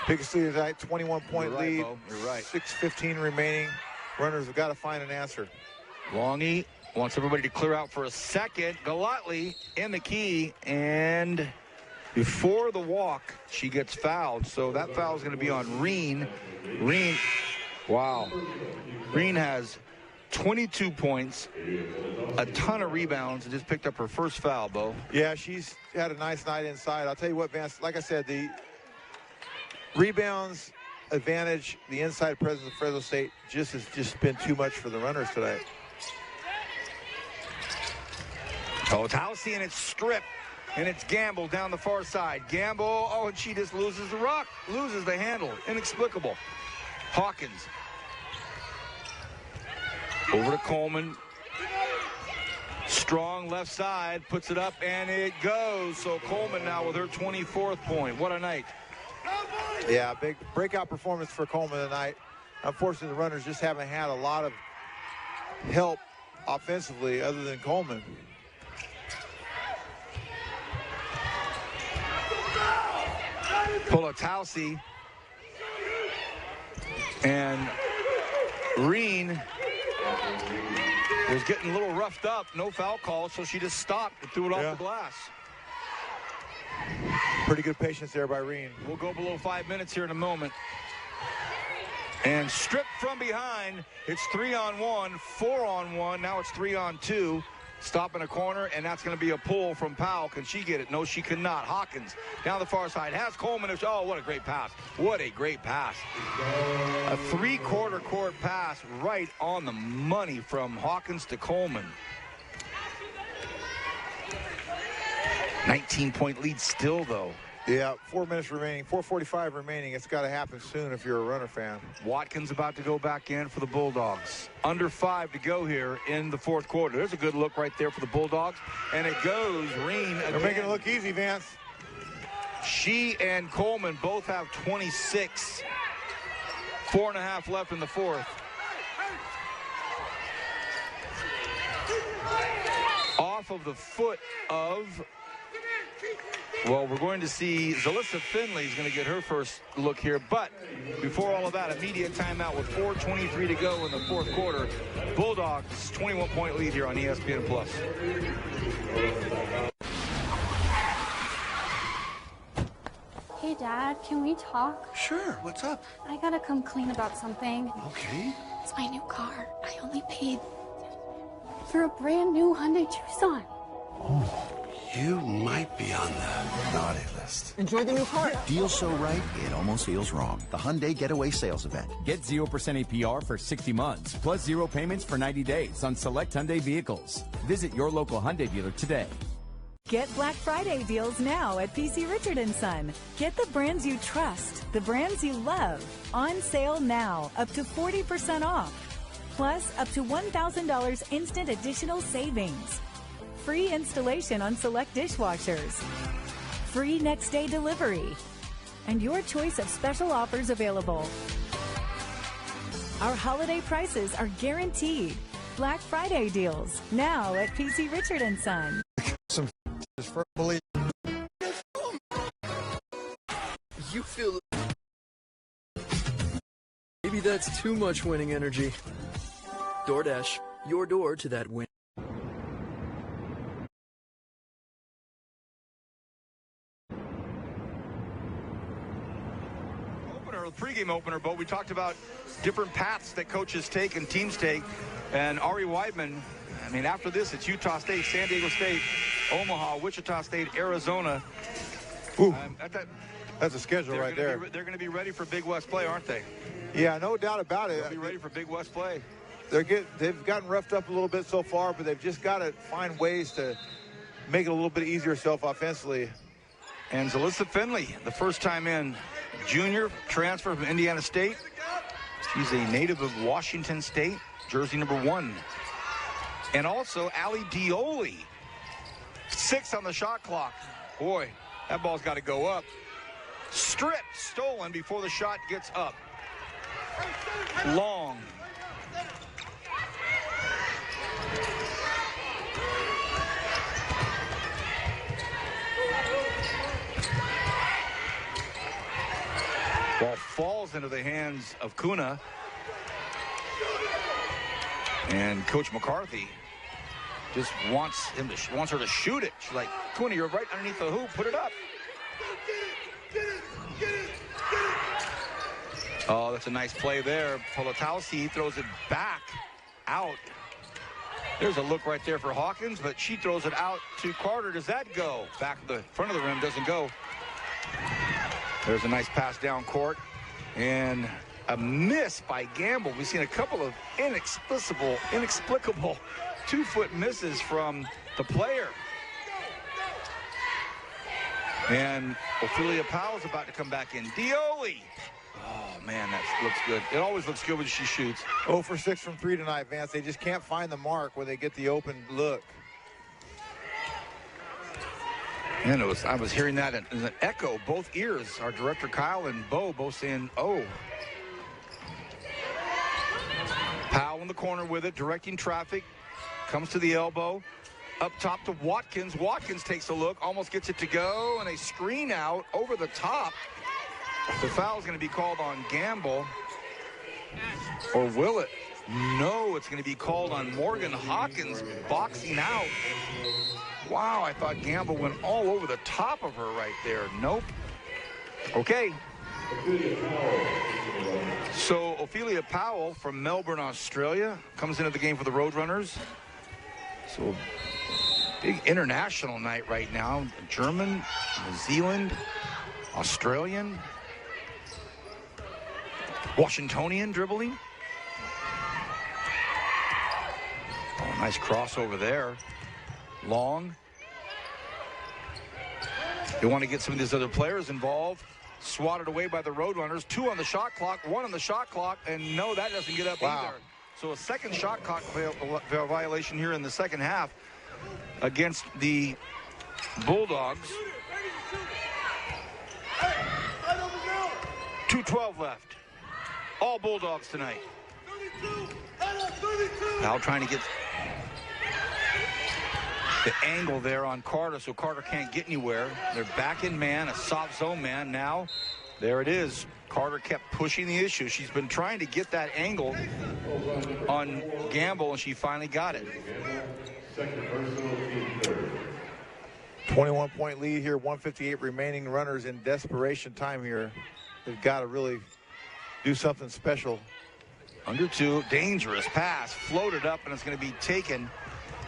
Biggest lead tonight, 21-point lead. Bo. You're right. 6:15 remaining. Runners have got to find an answer. Longy wants everybody to clear out for a second. Galatli in the key, and before the walk, she gets fouled. So that foul is going to be on Reen. Reen, wow. Reen has 22 points, a ton of rebounds, and just picked up her first foul, Bo. Yeah, she's had a nice night inside. I'll tell you what, Vance, like I said, the rebounds advantage, the inside presence of Fresno State has just been too much for the runners today. Oh, it's Housey, and it's stripped, and it's Gamble down the far side. Gamble, oh, and she just loses the rock, loses the handle. Inexplicable. Hawkins. Over to Coleman. Strong left side, puts it up, and it goes. So Coleman now with her 24th point. What a night. Yeah, big breakout performance for Coleman tonight. Unfortunately, the runners just haven't had a lot of help offensively other than Coleman. Politowski and Reen was getting a little roughed up. No foul call, so she just stopped and threw it off the glass. Pretty good patience there by Reen. We'll go below 5 minutes here in a moment. And stripped from behind. It's 3-on-1, 4-on-1. Now it's 3-on-2. Stop in a corner, and that's going to be a pull from Powell. Can she get it? No, she cannot. Hawkins down the far side has Coleman. Oh, what a great pass. What a great pass. A three-quarter court pass right on the money from Hawkins to Coleman. 19-point lead still, though. Yeah, 4 minutes remaining, 4:45 remaining. It's got to happen soon if you're a runner fan. Watkins about to go back in for the Bulldogs. Under 5 to go here in the fourth quarter. There's a good look right there for the Bulldogs. And it goes. Reen again. They're making it look easy, Vance. She and Coleman both have 26. 4.5 left in the fourth. Off of the foot of... Well, we're going to see Zalissa Finley is going to get her first look here. But before all of that, immediate timeout with 4:23 to go in the fourth quarter. Bulldogs 21-point lead here on ESPN+. Hey, Dad, can we talk? Sure, what's up? I gotta come clean about something. Okay. It's my new car. I only paid for a brand new Hyundai Tucson. Oh. You might be on the naughty list. Enjoy the new car. Deals so right, it almost feels wrong. The Hyundai Getaway Sales Event. Get 0% APR for 60 months, plus 0 payments for 90 days on select Hyundai vehicles. Visit your local Hyundai dealer today. Get Black Friday deals now at PC Richard & Son. Get the brands you trust, the brands you love. On sale now, up to 40% off. Plus, up to $1,000 instant additional savings. Free installation on select dishwashers. Free next day delivery. And your choice of special offers available. Our holiday prices are guaranteed. Black Friday deals now at PC Richard & Son. You feel... Maybe that's too much winning energy. DoorDash, your door to that win. pregame opener, but we talked about different paths that coaches take and teams take. And Ari Weidman, I mean, after this, it's Utah State, San Diego State, Omaha, Wichita State, Arizona. Ooh, that's a schedule right there. They're going to be ready for Big West play, aren't they? Yeah, no doubt about it. They'll be ready for Big West play. They've gotten roughed up a little bit so far, but they've just got to find ways to make it a little bit easier self-offensively. And Zalissa Finley, the first time in, junior transfer from Indiana State. She's a native of Washington State, jersey number 1. And also Ali Dioli, 6 on the shot clock. Boy, that ball's got to go up. Stripped, stolen before the shot gets up. Long. Ball falls into the hands of Kuna. And Coach McCarthy just wants her to shoot it. She's like, Kuna, you're right underneath the hoop. Put it up. Oh, that's a nice play there. Polatowski throws it back out. There's a look right there for Hawkins, but she throws it out to Carter. Does that go? Back at the front of the rim, doesn't go. There's a nice pass down court. And a miss by Gamble. We've seen a couple of inexplicable 2-foot misses from the player. And Ophelia Powell's about to come back in. Dioli. Oh, man, that looks good. It always looks good when she shoots. 0 for 6 from 3 tonight, Vance. They just can't find the mark when they get the open look. And I was hearing that in an echo, both ears. Our director Kyle and Bo both saying, oh. Powell in the corner with it, directing traffic. Comes to the elbow. Up top to Watkins. Watkins takes a look, almost gets it to go, and a screen out over the top. The foul is going to be called on Gamble. Or will it? No, it's going to be called on Morgan Hawkins boxing out. Wow, I thought Gamble went all over the top of her right there. Nope. Okay. So Ophelia Powell from Melbourne, Australia, comes into the game for the Roadrunners. So big international night right now. German, New Zealand, Australian, Washingtonian dribbling. Oh, nice crossover there. Long. They want to get some of these other players involved. Swatted away by the Roadrunners. 2 on the shot clock, 1 on the shot clock, and no, that doesn't get up either. So a second shot clock violation here in the second half against the Bulldogs. 2:12 left. All Bulldogs tonight. Now trying to get the angle there on Carter, so Carter can't get anywhere. They're back in man, a soft zone man now. There it is. Carter kept pushing the issue. She's been trying to get that angle on Gamble, and she finally got it. 21-point lead here, 1:58 remaining. Runners in desperation time here. They've got to really do something special. Under 2, dangerous pass, floated up, and it's going to be taken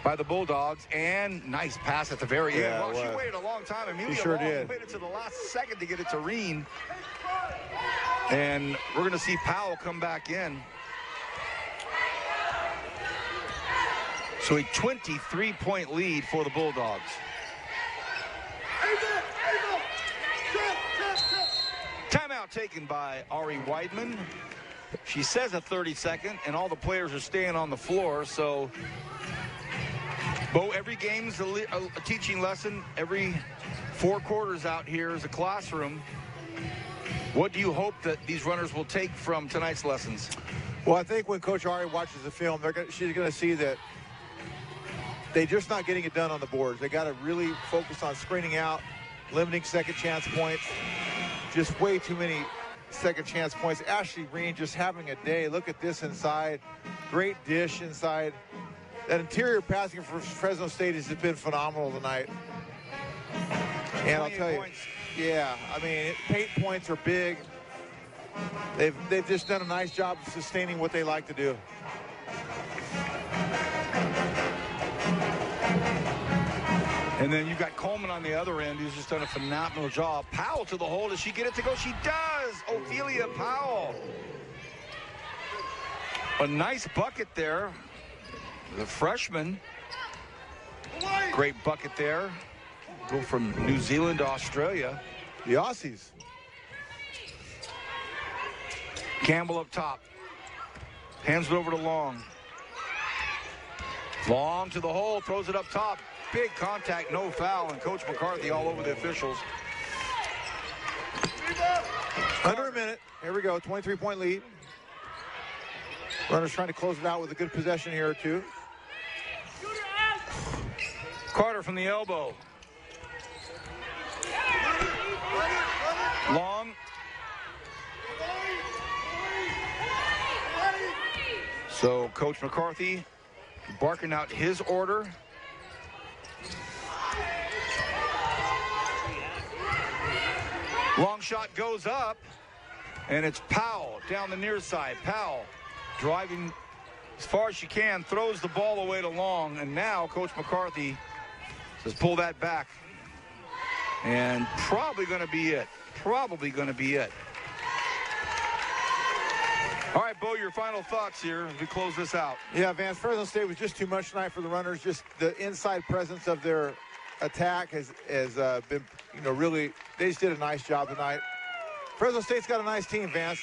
by the Bulldogs, and nice pass at the very end. Well, she waited a long time. Amelia sure Long did. waited to the last second to get it to Reen. And we're going to see Powell come back in. So a 23-point lead for the Bulldogs. Timeout taken by Ari Weidman. She says a 30-second, and all the players are staying on the floor, so Bo, every game's a teaching lesson. Every 4 quarters out here is a classroom. What do you hope that these runners will take from tonight's lessons? Well, I think when Coach Ari watches the film, she's going to see that they're just not getting it done on the boards. They got to really focus on screening out, limiting second chance points. Just way too many second chance points. Ashley Reen just having a day. Look at this inside. Great dish inside. That interior passing for Fresno State has been phenomenal tonight. And I'll tell you, yeah, I mean, paint points are big. They've just done a nice job of sustaining what they like to do. And then you've got Coleman on the other end, who's just done a phenomenal job. Powell to the hole. Does she get it to go? She does! Ophelia Powell. A nice bucket there. The freshman. Great bucket there. Go from New Zealand to Australia. The Aussies. Campbell up top. Hands it over to Long. Long to the hole. Throws it up top. Big contact, no foul, and Coach McCarthy all over the officials. Under a minute. Here we go. 23-point lead. Runners trying to close it out with a good possession here or two. Carter from the elbow. Long. So Coach McCarthy barking out his order. Long shot goes up, and it's Powell down the near side. Powell driving as far as she can, throws the ball away to Long, and now Coach McCarthy says pull that back. And probably going to be it. Probably going to be it. All right, Bo, your final thoughts here as we close this out. Yeah, Vance, Fresno State was just too much tonight for the Runners. Just the inside presence of their attack has been, really, they just did a nice job tonight. Fresno State's got a nice team, Vance.